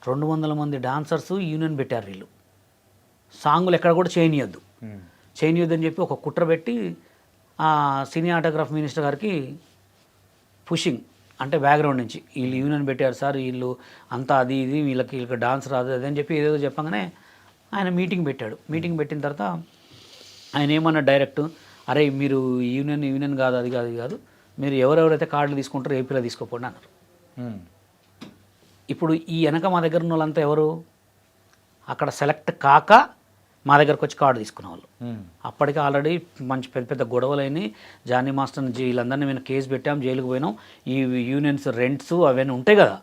S3: 200 మంది డాన్సర్స్ యూనియన్ పెట్టారు వీళ్ళు. సాంగులు ఎక్కడ కూడా చేయనియద్దు అని చెప్పి ఒక కుట్ర పెట్టి సినిమాటోగ్రాఫ్ మినిస్టర్ గారికి పుషింగ్ అంటే బ్యాక్గ్రౌండ్ నుంచి వీళ్ళు యూనియన్ పెట్టారు సార్, వీళ్ళు అంతా అది ఇది వీళ్ళకి డాన్స్ రాదు అది అని చెప్పి ఏదేదో చెప్పగానే ఆయన మీటింగ్ పెట్టాడు. మీటింగ్ పెట్టిన తర్వాత ఆయన ఏమన్నా డైరెక్ట్, అరే మీరు యూనియన్ కాదు అది కాదు ఇది కాదు, మీరు ఎవరెవరైతే కార్డులు తీసుకుంటారో ఏపీలో తీసుకోపోండి అన్నారు. ఇప్పుడు ఈ వెనక మా దగ్గర ఉన్న వాళ్ళంతా ఎవరు అక్కడ సెలెక్ట్ కాక మా దగ్గరకు వచ్చి కార్డు తీసుకునే వాళ్ళు. అప్పటికి ఆల్రెడీ మంచి పెద్ద పెద్ద గొడవలైనవి. జానీ మాస్టర్ని వీళ్ళందరినీ మేము కేసు పెట్టాం, జైలుకు పోయినాం, ఈ యూనియన్స్ రెంట్స్ అవన్నీ ఉంటాయి కదా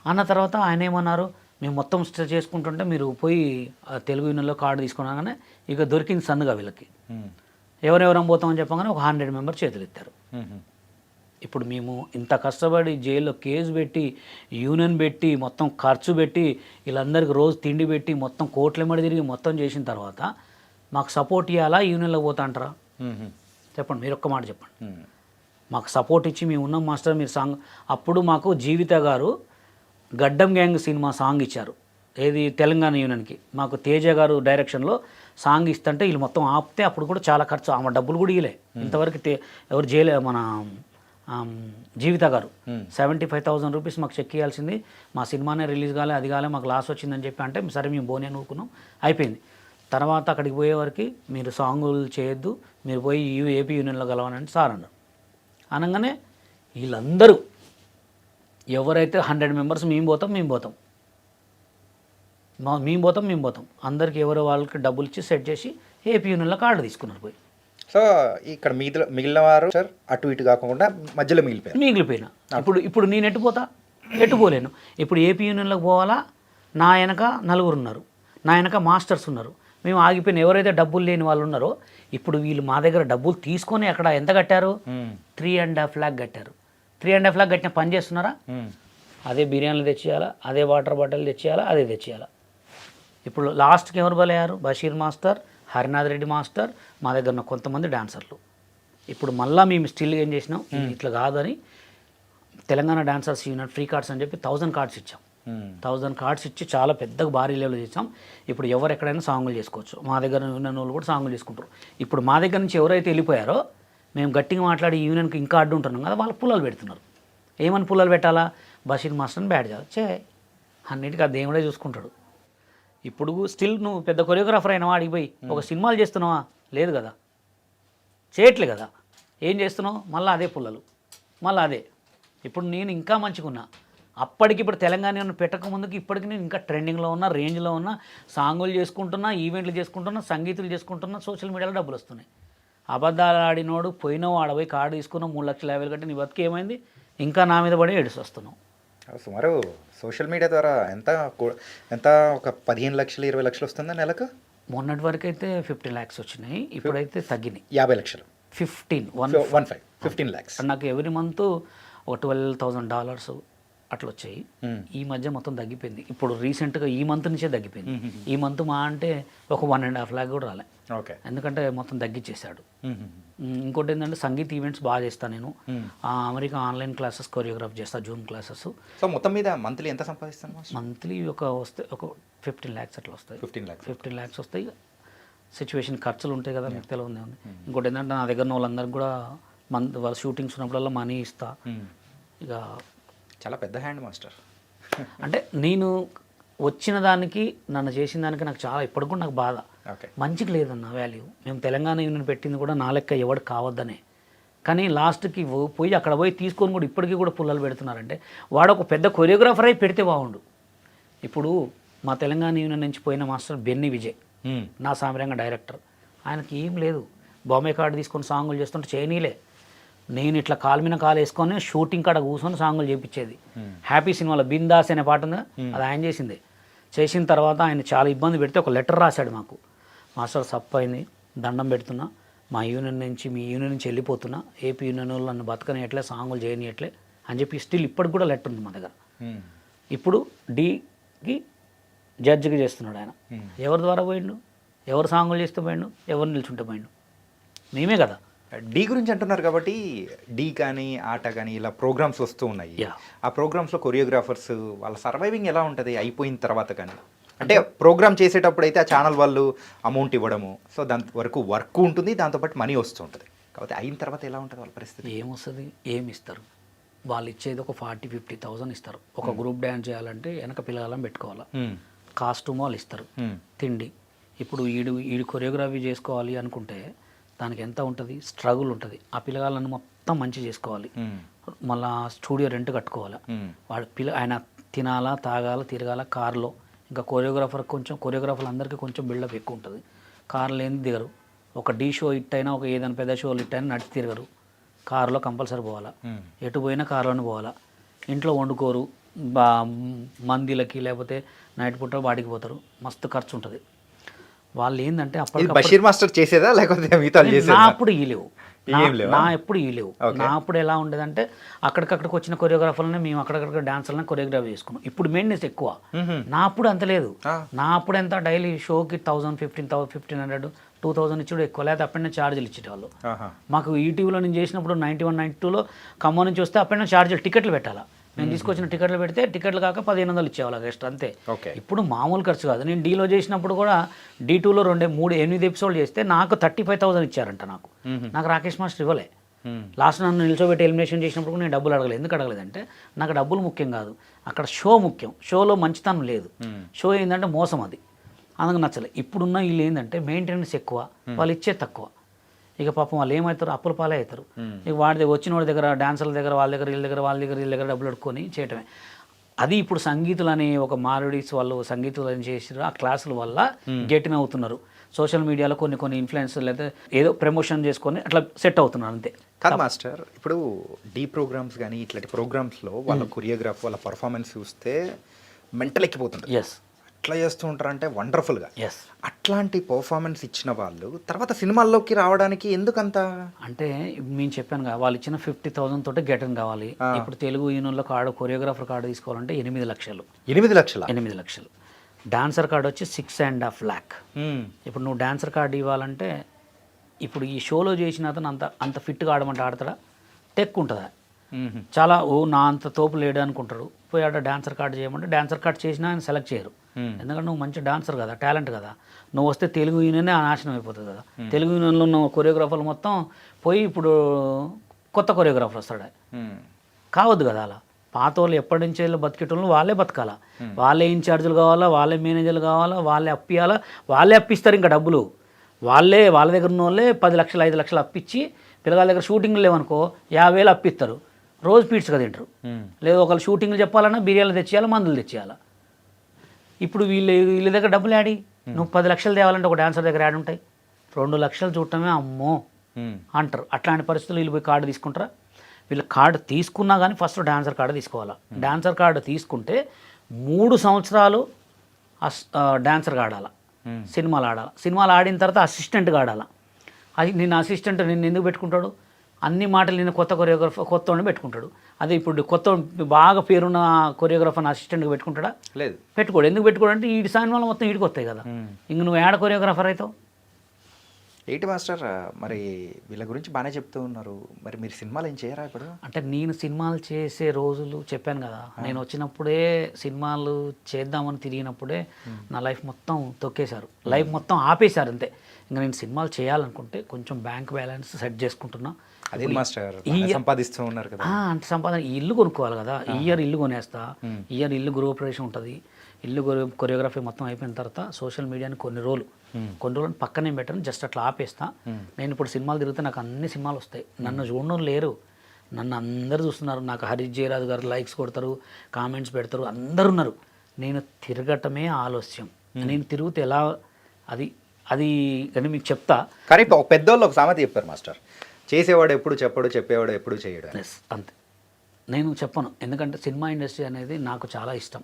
S3: అన్న తర్వాత ఆయన ఏమన్నారు, మేము మొత్తం స్టే చేసుకుంటుంటే మీరు పోయి తెలుగు యూనియన్లో కార్డు తీసుకున్నాగానే ఇక దొరికింది సన్నుగా వీళ్ళకి. ఎవరెవరం పోతామని చెప్పగానే ఒక 100 మెంబర్స్ చేతులు ఎత్తారు. ఇప్పుడు మేము ఇంత కష్టపడి జైల్లో కేసు పెట్టి యూనియన్ పెట్టి మొత్తం ఖర్చు పెట్టి వీళ్ళందరికీ రోజు తిండి పెట్టి మొత్తం కోట్లెమ్మడి తిరిగి మొత్తం చేసిన తర్వాత మాకు సపోర్ట్ ఇవ్వాలా, యూనియన్లో పోతా అంటారా? చెప్పండి, మీరు ఒక్క మాట చెప్పండి. మాకు సపోర్ట్ ఇచ్చి మేము ఉన్నాం మాస్టర్ మీరు సాంగ్. అప్పుడు మాకు జీవిత గారు గడ్డం గ్యాంగ్ సినిమా సాంగ్ ఇచ్చారు, ఏది తెలంగాణ యూనియన్కి. మాకు తేజ గారు డైరెక్షన్లో సాంగ్ ఇస్తుంటే వీళ్ళు మొత్తం ఆపితే అప్పుడు కూడా చాలా ఖర్చు, ఆమె డబ్బులు కూడా ఇవ్వలే ఇంతవరకు. ఎవరు చేయలే, మన జీవిత గారు 75,000 రూపీస్ మాకు చెక్ ఇవ్వాల్సింది, మా సినిమానే రిలీజ్ కాలే అది కాలే మాకు లాస్ వచ్చిందని చెప్పి అంటే సరే మేము బోనే అనుకున్నాం, అయిపోయింది. తర్వాత అక్కడికి పోయేవారికి మీరు సాంగులు చేయొద్దు, మీరు పోయి ఏపీ యూనియన్లో కలవనండి సార్ అన్నారు. అనగానే వీళ్ళందరూ ఎవరైతే 100 మెంబర్స్ మేము పోతాం అందరికి ఎవరు వాళ్ళకి డబ్బులు ఇచ్చి సెట్ చేసి ఏపీ యూనియన్లో కార్డు తీసుకున్నారు పోయి.
S2: సో ఇక్కడ మిగిలిన వారు సార్ అటు ఇటు కాకుండా మధ్యలో మిగిలిపోయినా
S3: ఇప్పుడు నేను ఎట్టుపోలేను. ఇప్పుడు ఏపీ యూనియన్లోకి పోవాలా, నా వెనక 4 ఉన్నారు, నా వెనక మాస్టర్స్ ఉన్నారు, మేము ఆగిపోయిన ఎవరైతే డబ్బులు లేని వాళ్ళు ఉన్నారో ఇప్పుడు వీళ్ళు మా దగ్గర డబ్బులు తీసుకొని అక్కడ ఎంత కట్టారు, 3.5 లాక్ కట్టారు. 3.5 లాక్ కట్టిన పని చేస్తున్నారా? అదే బిర్యానీలు తెచ్చేయాలా, అదే వాటర్ బాటిల్ తెచ్చేయాలా, అదే తెచ్చేయాలా. ఇప్పుడు లాస్ట్కి ఎవరు బలయ్యారు? బషీర్ మాస్టర్, హరినాథ్ రెడ్డి మాస్టర్, మా దగ్గర ఉన్న కొంతమంది డాన్సర్లు. ఇప్పుడు మళ్ళీ మేము స్టిల్ ఏం చేసినాం, ఇట్లా కాదని Telangana dancers union free cards అని చెప్పి 1000 కార్డ్స్ ఇచ్చాం. 1000 కార్డ్స్ ఇచ్చి చాలా పెద్దగా భారీ లెవెల్ చేసాం. ఇప్పుడు ఎవరు ఎక్కడైనా సాంగులు చేసుకోవచ్చు, మా దగ్గర యూనియన్ వాళ్ళు కూడా సాంగులు చేసుకుంటారు. ఇప్పుడు మా దగ్గర నుంచి ఎవరైతే వెళ్ళిపోయారో మేము గట్టిగా మాట్లాడి యూనియన్కి ఇంకా అడ్డు ఉంటున్నాం కదా, వాళ్ళు పుల్లలు పెడుతున్నారు. ఏమని పుల్లలు పెట్టాలా? బషీర్ మాస్టర్ని బ్యాడ్ చేయాలి, అన్నిటికీ ఆ దేవుడే చూసుకుంటాడు. ఇప్పుడు స్టిల్ నువ్వు పెద్ద కొరియోగ్రాఫర్ అయినా వాడికి పోయి ఒక సినిమాలు చేస్తున్నావా? లేదు కదా, చేయట్లే కదా. ఏం చేస్తున్నావు? మళ్ళీ అదే పుల్లలు, మళ్ళీ అదే. ఇప్పుడు నేను ఇంకా మంచిగున్నా, అప్పటికిప్పుడు తెలంగాణ పెట్టక ముందుకి ఇప్పటికి నేను ఇంకా ట్రెండింగ్లో ఉన్నా, రేంజ్లో ఉన్నా, సాంగులు చేసుకుంటున్నా, ఈవెంట్లు చేసుకుంటున్నా, సంగీతులు చేసుకుంటున్నా, సోషల్ మీడియాలో డబ్బులు వస్తున్నాయి. అబద్ధాలు ఆడినోడు పోయినావు, ఆడపోయి కార్డు తీసుకున్నావు, 3,50,000 కట్టి నీ బతికి ఏమైంది? ఇంకా నా మీద పడి ఏడుస్తూ వస్తున్నావు.
S2: సుమారు సోషల్ మీడియా ద్వారా ఎంత ఒక 15 లక్షలు 20 లక్షలు వస్తుందా నెలకు?
S3: మొన్నటి వరకు అయితే 15 lakhs వచ్చినాయి, ఇప్పుడైతే తగ్గినాయి.
S2: 50 లక్షలు 15 lakhs.
S3: నాకు ఎవ్రీ మంత్ ఒక $12,000 అట్లా వచ్చాయి. ఈ మధ్య మొత్తం తగ్గిపోయింది. ఇప్పుడు రీసెంట్గా ఈ మంత్ నుంచే తగ్గిపోయింది. ఈ మంత్ మా అంటే ఒక 1.5 lakh కూడా రాలే.
S2: ఓకే,
S3: ఎందుకంటే మొత్తం తగ్గించేశాడు. ఇంకోటి ఏంటంటే సంగీత్ ఈవెంట్స్ బాగా చేస్తాను నేను. అమెరికా ఆన్లైన్ క్లాసెస్ కొరియోగ్రాఫ్ చేస్తా, జూమ్ క్లాసెస్.
S2: సో మొత్తం మీద మంత్లీ ఎంత సంపాదిస్తాను?
S3: మంత్లీ వస్తే ఒక 15 lakhs అట్లా వస్తాయి. 15 lakhs వస్తాయి. సిచ్యువేషన్ ఖర్చులు ఉంటాయి కదా, మీకు తెలియదు ఉంది. ఇంకోటి ఏంటంటే నా దగ్గర ఉన్న వాళ్ళందరికీ కూడా వాళ్ళ షూటింగ్స్ ఉన్నప్పుడల్లా మనీ ఇస్తా. ఇక
S2: చాలా పెద్ద హ్యాండ్ మాస్టర్.
S3: అంటే నేను వచ్చిన దానికి, నన్ను చేసిన దానికి నాకు చాలా ఇప్పటికి కూడా నాకు బాధ. మంచికి లేదన్న వాల్యూ. మేము తెలంగాణ యూనియన్ పెట్టింది కూడా నా లెక్క ఎవడు కావద్దనే. కానీ లాస్ట్కి పోయి అక్కడ పోయి తీసుకొని కూడా ఇప్పటికీ కూడా పుల్లలు పెడుతున్నారంటే వాడు ఒక పెద్ద కొరియోగ్రాఫర్ అయి పెడితే బాగుండు. ఇప్పుడు మా తెలంగాణ యూనియన్ నుంచి పోయిన మాస్టర్ బెన్నీ విజయ్, నా సామిరంగ డైరెక్టర్, ఆయనకి ఏం లేదు, బాంబే కార్డు తీసుకొని సాంగులు చేస్తుంటే చేయనీలే. నేను ఇట్లా కాలు మీద కాలు వేసుకొని షూటింగ్ కాడ కూర్చొని సాంగులు చేయించేది. హ్యాపీ సినిమాలో బిందాస్ అనే పాట ఉందా, అది ఆయన చేసింది. చేసిన తర్వాత ఆయన చాలా ఇబ్బంది పెడితే ఒక లెటర్ రాశాడు మాకు, మాస్టర్ సప్పైంది, దండం పెడుతున్నా, మా యూనియన్ నుంచి మీ యూనియన్ నుంచి వెళ్ళిపోతున్నా, ఏపీ యూనియన్ వాళ్ళు నన్ను బతకనియట్లే, సాంగులు చేయనియట్లే అని చెప్పి స్టిల్ ఇప్పటికి కూడా లెటర్ ఉంది మా దగ్గర. ఇప్పుడు డీకి జడ్జిగా చేస్తున్నాడు ఆయన. ఎవరి ద్వారా పోయిండు? ఎవరు సాంగులు చేస్తూ పోయిండు? ఎవరు నిల్చుంటే పోయిండు? మేమే కదా.
S2: డీ గురించి అంటున్నారు కాబట్టి, డీ కానీ ఆట కానీ ఇలా ప్రోగ్రామ్స్ వస్తూ ఉన్నాయి. ఆ ప్రోగ్రామ్స్లో కొరియోగ్రాఫర్స్ వాళ్ళ సర్వైవింగ్ ఎలా ఉంటుంది అయిపోయిన తర్వాత? కానీ అంటే ప్రోగ్రామ్ చేసేటప్పుడు అయితే ఆ ఛానల్ వాళ్ళు అమౌంట్ ఇవ్వడము, సో దాని వరకు వర్క్ ఉంటుంది, దాంతోపాటు మనీ వస్తూ ఉంటుంది. కాబట్టి అయిన తర్వాత ఎలా ఉంటుంది వాళ్ళ పరిస్థితి?
S3: ఏమొస్తుంది? ఏమి ఇస్తారు? వాళ్ళు ఇచ్చేది ఒక 40-50,000 ఇస్తారు. ఒక గ్రూప్ డ్యాన్స్ చేయాలంటే వెనక పిల్లగాళ్ళని పెట్టుకోవాలా, కాస్ట్యూమ్ వాళ్ళు ఇస్తారు, తిండి. ఇప్పుడు ఈడు కొరియోగ్రఫీ చేసుకోవాలి అనుకుంటే దానికి ఎంత ఉంటుంది, స్ట్రగుల్ ఉంటుంది. ఆ పిల్లగాళ్ళని మొత్తం మంచి చేసుకోవాలి, మళ్ళా స్టూడియో రెంట్ కట్టుకోవాలి, ఆయన తినాలా, తాగాల, తిరగాల కార్లో. ఇంకా కొరియోగ్రాఫర్లు అందరికీ కొంచెం బిల్డప్ ఎక్కువ ఉంటుంది. కార్లో ఏంది దిగరు, ఒక డీ షో హిట్ అయినా, ఒక ఏదైనా పెద్ద షోలు హిట్ అయినా నడిచి తిరగరు, కారులో కంపల్సరీ పోవాలా, ఎటు పోయినా కారులోనే పోవాలా. ఇంట్లో వండుకోరు, మందిలకి లేకపోతే నైట్ పూట వాడికి పోతారు, మస్తు ఖర్చు ఉంటుంది. వాళ్ళు ఏంటంటే
S2: బషీర్ మాస్టర్ చేసేదా లేకపోతే మిగతా
S3: నా అప్పుడు ఇలేవు, నా ఎప్పుడు ఇలేవు. నా అప్పుడు ఎలా ఉండేదంటే అక్కడికక్కడికి వచ్చిన కొరియోగ్రాఫర్లని మేము అక్కడక్కడ డాన్సర్లని కొరియోగ్రఫీ చేసుకున్నాం. ఇప్పుడు మెయిన్నెస్ ఎక్కువ. నా అప్పుడు అంత లేదు. నా అప్పుడు ఎంత డైలీ షోకి 1000, 1500, 2000 ఇచ్చాడు ఎక్కువ, లేకపోతే అప్పటి నుంచి ఛార్జీలు ఇచ్చేవాళ్ళు. మాకు ఈటీవీలో నేను చేసినప్పుడు 91, 92లో ఖమ్మం నుంచి వస్తే అప్పటి నుంచి ఛార్జీలు టికెట్లు పెట్టాలా. నేను తీసుకొచ్చిన టికెట్లు పెడితే టికెట్లు కాక 1500 ఇచ్చేవాళ్ళు ఎక్స్ట్రా, అంతే. ఇప్పుడు మామూలు ఖర్చు కాదు. నేను డీలో చేసినప్పుడు కూడా D2లో 8 ఎపిసోడ్లు చేస్తే నాకు 35,000 ఇచ్చారంట. నాకు రాకేష్ మాస్టర్ ఇవ్వలే. లాస్ట్ నన్ను నిల్చోబెట్టి ఎలిమినేషన్ చేసినప్పుడు నేను డబ్బులు అడగలేదు. ఎందుకు అడగలేదంటే నాకు డబ్బులు ముఖ్యం కాదు, అక్కడ షో ముఖ్యం. షోలో మంచితనం లేదు, షో ఏంటంటే మోసం, అది అందుకు నచ్చలే. ఇప్పుడున్న వీళ్ళు ఏంటంటే మెయింటెనెన్స్ ఎక్కువ, వాళ్ళు ఇచ్చే తక్కువ. ఇక పాపం వాళ్ళు ఏమవుతారు, అప్పుల పాలే అవుతారు. ఇక వచ్చిన వాడి దగ్గర, డాన్సర్ల దగ్గర, వాళ్ళ దగ్గర డబ్బులు అడుక్కొని చేయటమే. అది ఇప్పుడు సంగీతులు అని ఒక మారుడీస్ వాళ్ళు సంగీతులు అని చేసారు. ఆ క్లాసుల వల్ల గెటిన్ అవుతున్నారు. సోషల్ మీడియాలో కొన్ని ఇన్ఫ్లుయెన్సర్లు అయితే ఏదో ప్రమోషన్ చేసుకొని అట్లా సెట్ అవుతున్నారు, అంతే.
S2: కాదు మాస్టర్, ఇప్పుడు డీ ప్రోగ్రామ్స్ కానీ ఇట్లాంటి ప్రోగ్రామ్స్లో వాళ్ళ కొరియోగ్రాఫ్, వాళ్ళ పర్ఫార్మెన్స్ చూస్తే మెంటల్ ఎక్కిపోతుంది.
S3: ఎస్,
S2: ఎట్లా చేస్తూ ఉంటారంటే వండర్ఫుల్గా.
S3: ఎస్,
S2: అట్లాంటి పర్ఫార్మెన్స్ ఇచ్చిన వాళ్ళు తర్వాత సినిమాల్లోకి రావడానికి ఎందుకంత
S3: అంటే నేను చెప్పాను కదా, వాళ్ళు ఇచ్చిన 50,000 తోటి గెటన్ కావాలి. ఇప్పుడు తెలుగు యూనియన్లో కొరియోగ్రాఫర్ కార్డు తీసుకోవాలంటే 8 లక్షలు. 8 లక్షలు. డాన్సర్ కార్డు వచ్చి 6.5 lakh. ఇప్పుడు నువ్వు డాన్సర్ కార్డు ఇవ్వాలంటే ఇప్పుడు ఈ షోలో చేసిన అతను అంత ఫిట్గా ఆడమంటే ఆడతాడా? టెక్ ఉంటుందా? చాలా నా అంత తోపు లేడు అనుకుంటారు. పోయి ఆడ డాన్సర్ కార్డు చేయమంటే డాన్సర్ కార్డు చేసినా ఆయన సెలెక్ట్ చేయరు. ఎందుకంటే నువ్వు మంచి డాన్సర్ కదా, టాలెంట్ కదా. నువ్వు వస్తే తెలుగు యూనియనే నాశనం అయిపోతుంది కదా. తెలుగు యూనియన్లో ఉన్న కొరియోగ్రాఫర్లు మొత్తం పోయి ఇప్పుడు కొత్త కొరియోగ్రాఫర్ వస్తాడు, కావద్దు కదా. అలా పాత వాళ్ళు ఎప్పటి నుంచి వెళ్ళి బతికేటోళ్ళు వాళ్ళే బతకాలా, వాళ్ళే ఇన్ఛార్జీలు కావాలా, వాళ్ళే మేనేజర్లు కావాలా, వాళ్ళే అప్పియాలా, వాళ్ళే అప్పిస్తారు. ఇంకా డబ్బులు వాళ్ళ దగ్గర ఉన్న వాళ్ళే 10 లక్షలు 5 లక్షలు అప్పించి, పిల్లగాళ్ళ దగ్గర షూటింగ్లు లేవనుకో 50,000 అప్పిస్తారు. రోజు పీడ్స్గా తింటారు. లేదు ఒకళ్ళు షూటింగ్లు చెప్పాలన్నా బిర్యానీలు తెచ్చేయాలి, మందులు తెచ్చేయాలి. ఇప్పుడు వీళ్ళ దగ్గర డబ్బులు యాడి? నువ్వు 10 లక్షలు తేవాలంటే ఒక డాన్సర్ దగ్గర యాడ్ ఉంటాయి. 2 లక్షలు చూడటమే అమ్మో అంటారు. అట్లాంటి పరిస్థితులు వీళ్ళు పోయి కార్డు తీసుకుంటారా? వీళ్ళు కార్డు తీసుకున్నా కానీ ఫస్ట్ డాన్సర్ కార్డు తీసుకోవాలా. డాన్సర్ కార్డు తీసుకుంటే 3 సంవత్సరాలు డాన్సర్గా ఆడాలా, సినిమాలు ఆడాలి. సినిమాలు ఆడిన తర్వాత అసిస్టెంట్గా ఆడాలా. అది నేను అసిస్టెంట్ నిన్ను ఎందుకు పెట్టుకుంటాడు? అన్ని మాటలు నేను కొత్త కొరియోగ్రాఫర్ కొత్త వాడిని పెట్టుకుంటాడు. అదే ఇప్పుడు కొత్త బాగా పేరున్న కొరియోగ్రాఫర్ని అసిస్టెంట్గా పెట్టుకుంటాడా? లేదు, పెట్టుకోడు. ఎందుకు పెట్టుకోడు అంటే ఈ సినిమాలు మొత్తం వీడికి వస్తాయి కదా. ఇంక నువ్వు ఏడ కొరియోగ్రాఫర్ అవుతావు?
S2: ఏంటి మాస్టర్, మరి వీళ్ళ గురించి బాగానే చెప్తూ ఉన్నారు, మరి మీరు సినిమాలు ఏం చేయరా ఇప్పుడు?
S3: అంటే నేను సినిమాలు చేసే రోజులు చెప్పాను కదా, నేను వచ్చినప్పుడే సినిమాలు చేద్దామని తిరిగినప్పుడే నా లైఫ్ మొత్తం తొక్కేశారు, లైఫ్ మొత్తం ఆపేశారు, అంతే. ఇంకా నేను సినిమాలు చేయాలనుకుంటే కొంచెం బ్యాంక్ బ్యాలెన్స్ సెట్ చేసుకుంటున్నా.
S2: అదే మాస్టర్ సంపాదిస్తూ ఉన్నారు కదా.
S3: అంటే సంపాదన ఇల్లు కొనుక్కోవాలి కదా. ఇయర్ ఇల్లు కొనేస్తా, ఇయర్ ఇల్లు గృహప్రవేశం ఉంటుంది, ఇల్లు కొరియోగ్రఫీ మొత్తం అయిపోయిన తర్వాత సోషల్ మీడియాని కొన్ని రోజులు పక్కనే పెట్టాను, జస్ట్ అట్లా ఆపేస్తా. నేను ఇప్పుడు సినిమాలు తిరిగితే నాకు అన్ని సినిమాలు వస్తాయి. నన్ను చూడడం లేరు, నన్ను అందరు చూస్తున్నారు. నాకు హరీష్ జయరాజు గారు లైక్స్ కొడతారు, కామెంట్స్ పెడతారు, అందరు ఉన్నారు. నేను తిరగటమే ఆలస్యం. నేను తిరిగితే ఎలా అది కానీ మీకు చెప్తా.
S2: కానీ పెద్దోళ్ళు ఒక సామెత చెప్పారు మాస్టర్, చేసేవాడు ఎప్పుడు చెప్పాడు, చెప్పేవాడు ఎప్పుడు చేయడు.
S3: అంతే, నేను చెప్పను. ఎందుకంటే సినిమా ఇండస్ట్రీ అనేది నాకు చాలా ఇష్టం.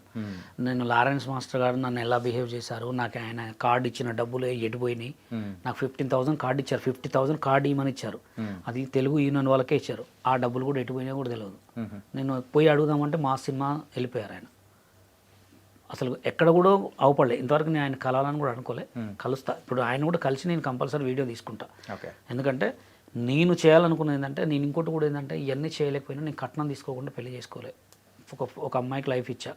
S3: నేను లారెన్స్ మాస్టర్ గారు నన్ను ఎలా బిహేవ్ చేశారు, నాకు ఆయన కార్డు ఇచ్చిన డబ్బులు ఎడిపోయినాయి. నాకు 15,000 కార్డు ఇచ్చారు, 50,000 కార్డు ఇవ్వమని ఇచ్చారు. అది తెలుగు యూనియన్ వాళ్ళకే ఇచ్చారు. ఆ డబ్బులు కూడా ఎటుపోయినా కూడా తెలియదు. నేను పోయి అడుగుదామంటే మా సినిమా వెళ్ళిపోయారు ఆయన. అసలు ఎక్కడ కూడా అవపడలే ఇంతవరకు. నేను ఆయన కలాలని కూడా అనుకోలే. కలుస్తా ఇప్పుడు, ఆయన కూడా కలిసి నేను కంపల్సరీ వీడియో తీసుకుంటా. ఎందుకంటే నేను చేయాలనుకున్నది ఏంటంటే, నేను ఇంకోటి కూడా ఏంటంటే, ఇవన్నీ చేయలేకపోయినా నేను కట్నం తీసుకోకుండా పెళ్లి చేసుకోలే. ఒక అమ్మాయికి లైఫ్ ఇచ్చా.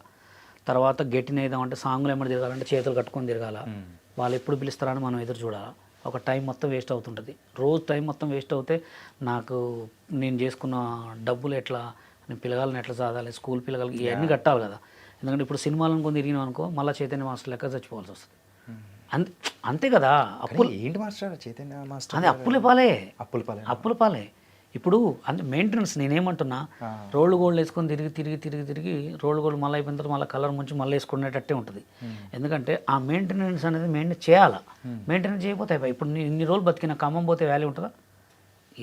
S3: తర్వాత గెట్టిన ఏదామంటే సాంగ్లు ఏమైనా తిరగాలంటే చేతులు కట్టుకొని తిరగాల. వాళ్ళు ఎప్పుడు పిలుస్తారని మనం ఎదురు చూడాలా. ఒక టైం మొత్తం వేస్ట్ అవుతుంటుంది. రోజు టైం మొత్తం వేస్ట్ అవుతే నాకు నేను చేసుకున్న డబ్బులు ఎట్లా నేను పిల్లగాళ్ళని ఎట్లా చదవాలి, స్కూల్ పిల్లగాళ్ళకి ఇవన్నీ కట్టాలి కదా. ఎందుకంటే ఇప్పుడు సినిమాలను కొని తిరిగినాం అనుకో మళ్ళీ చైతన్య మాస్టర్ లెక్క చచ్చిపోవాల్సి వస్తుంది. అంతే అంతే కదా. అప్పులు
S2: ఏంటి మాస్టర్ చైతన్య మాస్టర్
S3: అదే అప్పులు పాలే,
S2: అప్పుల పాలే.
S3: అప్పుల పాలే. ఇప్పుడు అంటే మెయింటెనెన్స్ నేనేమంటున్నా, రోడ్లు గోల్డ్ వేసుకొని తిరిగి తిరిగి తిరిగి తిరిగి రోడ్లు గోల్డ్ మళ్ళీ అయిపోయిన తర్వాత మళ్ళీ కలర్ ముంచి మళ్ళీ వేసుకునేటట్టే ఉంటుంది. ఎందుకంటే ఆ మెయింటెనెన్స్ అనేది మెయింటైన్ చేయాలా. మెయింటెనెన్స్ చేయకపోతే అయిపోయి ఇప్పుడు నేను ఇన్ని రోజులు బతికిన ఖమ్మం పోతే వాల్యూ ఉంటుందా?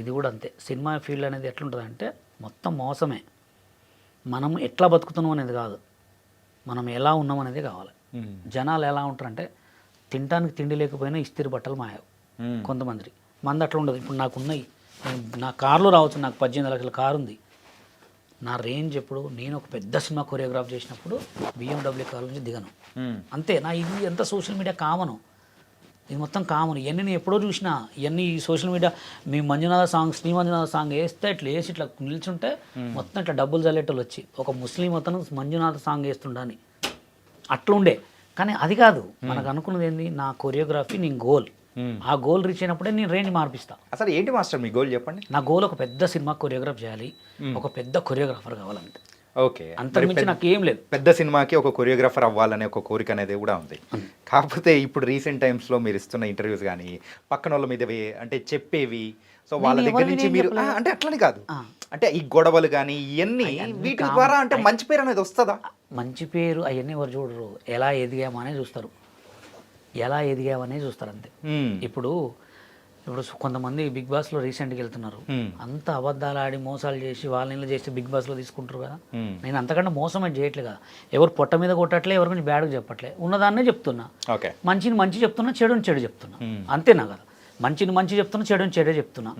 S3: ఇది కూడా అంతే. సినిమా ఫీల్డ్ అనేది ఎట్లుంటుంది అంటే మొత్తం మోసమే. మనం ఎట్లా బతుకుతున్నాం అనేది కాదు, మనం ఎలా ఉన్నాం అనేది కావాలి. జనాలు ఎలా ఉంటారంటే తినడానికి తిండి లేకపోయినా ఇస్తిరి బట్టలు మాయవు కొంతమంది. మంది అట్లా ఉండదు. ఇప్పుడు నాకున్నాయి, నా కార్లో రావచ్చు, నాకు 18 లక్షల కారు ఉంది. నా రేంజ్ ఎప్పుడు నేను ఒక పెద్ద సినిమా కొరియోగ్రాఫ్ చేసినప్పుడు BMW కార్ నుంచి దిగను. అంతే. నా ఇది ఎంత సోషల్ మీడియా కామను, ఇది మొత్తం కామన్. ఇవన్నీ నేను ఎప్పుడో చూసినా. ఇవన్నీ సోషల్ మీడియా మీ మంజునాథ సాంగ్, శ్రీ మంజునాథ సాంగ్ వేస్తే ఇట్లా వేసి ఇట్లా నిల్చుంటే మొత్తం ఇట్లా డబ్బులు చల్లేటోళ్ళు వచ్చి ఒక ముస్లిం అతను మంజునాథ సాంగ్ వేస్తుండని అట్లుండే. కానీ అది కాదు మనకు అనుకున్నది ఏంది, నా కొరియోగ్రఫీ నేను గోల్. ఆ గోల్ రీచ్ అయినప్పుడే నేను రేంజ్ మార్పిస్తా.
S2: అసలు ఏంటి మాస్టర్ మీ గోల్ చెప్పండి.
S3: నా గోల్ ఒక పెద్ద సినిమా కొరియోగ్రాఫ్ చేయాలి, ఒక పెద్ద కొరియోగ్రాఫర్ కావాలంటే.
S2: ఓకే.
S3: అంతకుమించి నాకు ఏం లేదు.
S2: పెద్ద సినిమాకి ఒక కొరియోగ్రాఫర్ అవ్వాలనే ఒక కోరిక అనేది కూడా ఉంది. కాకపోతే ఇప్పుడు రీసెంట్ టైమ్స్లో మీరు ఇస్తున్న ఇంటర్వ్యూస్ కానీ పక్కన వాళ్ళ మీద అంటే చెప్పేవి, సో వాళ్ళ దగ్గర నుంచి మీరు అంటే అట్లని కాదు, అంటే ఈ గొడవలు కానీ ఇవన్నీ వీటి ద్వారా అంటే మంచి పేరు అనేది వస్తుందా?
S3: మంచి పేరు అవన్నీ ఎవరు చూడరు, ఎలా ఎదిగామనే చూస్తారు. ఎలా ఎదిగామనే చూస్తారు అంతే. ఇప్పుడు కొంతమంది బిగ్ బాస్లో రీసెంట్గా వెళ్తున్నారు, అంత అబద్ధాలు ఆడి మోసాలు చేసి వాళ్ళని చేసి బిగ్ బాస్లో తీసుకుంటారు కదా. నేను అంతకంటే మోసం అది చేయట్లే కదా. ఎవరు పొట్ట మీద కొట్టట్లే, ఎవరి గురించి బ్యాడ్గా చెప్పట్లే, ఉన్నదాన్నే చెప్తున్నా. మంచిని మంచి చెప్తున్నా, చెడుని చెడు చెప్తున్నా. అంతేనా కదా. మంచిని మంచి చెప్తున్నా, చెడుని చెడే చెప్తున్నా.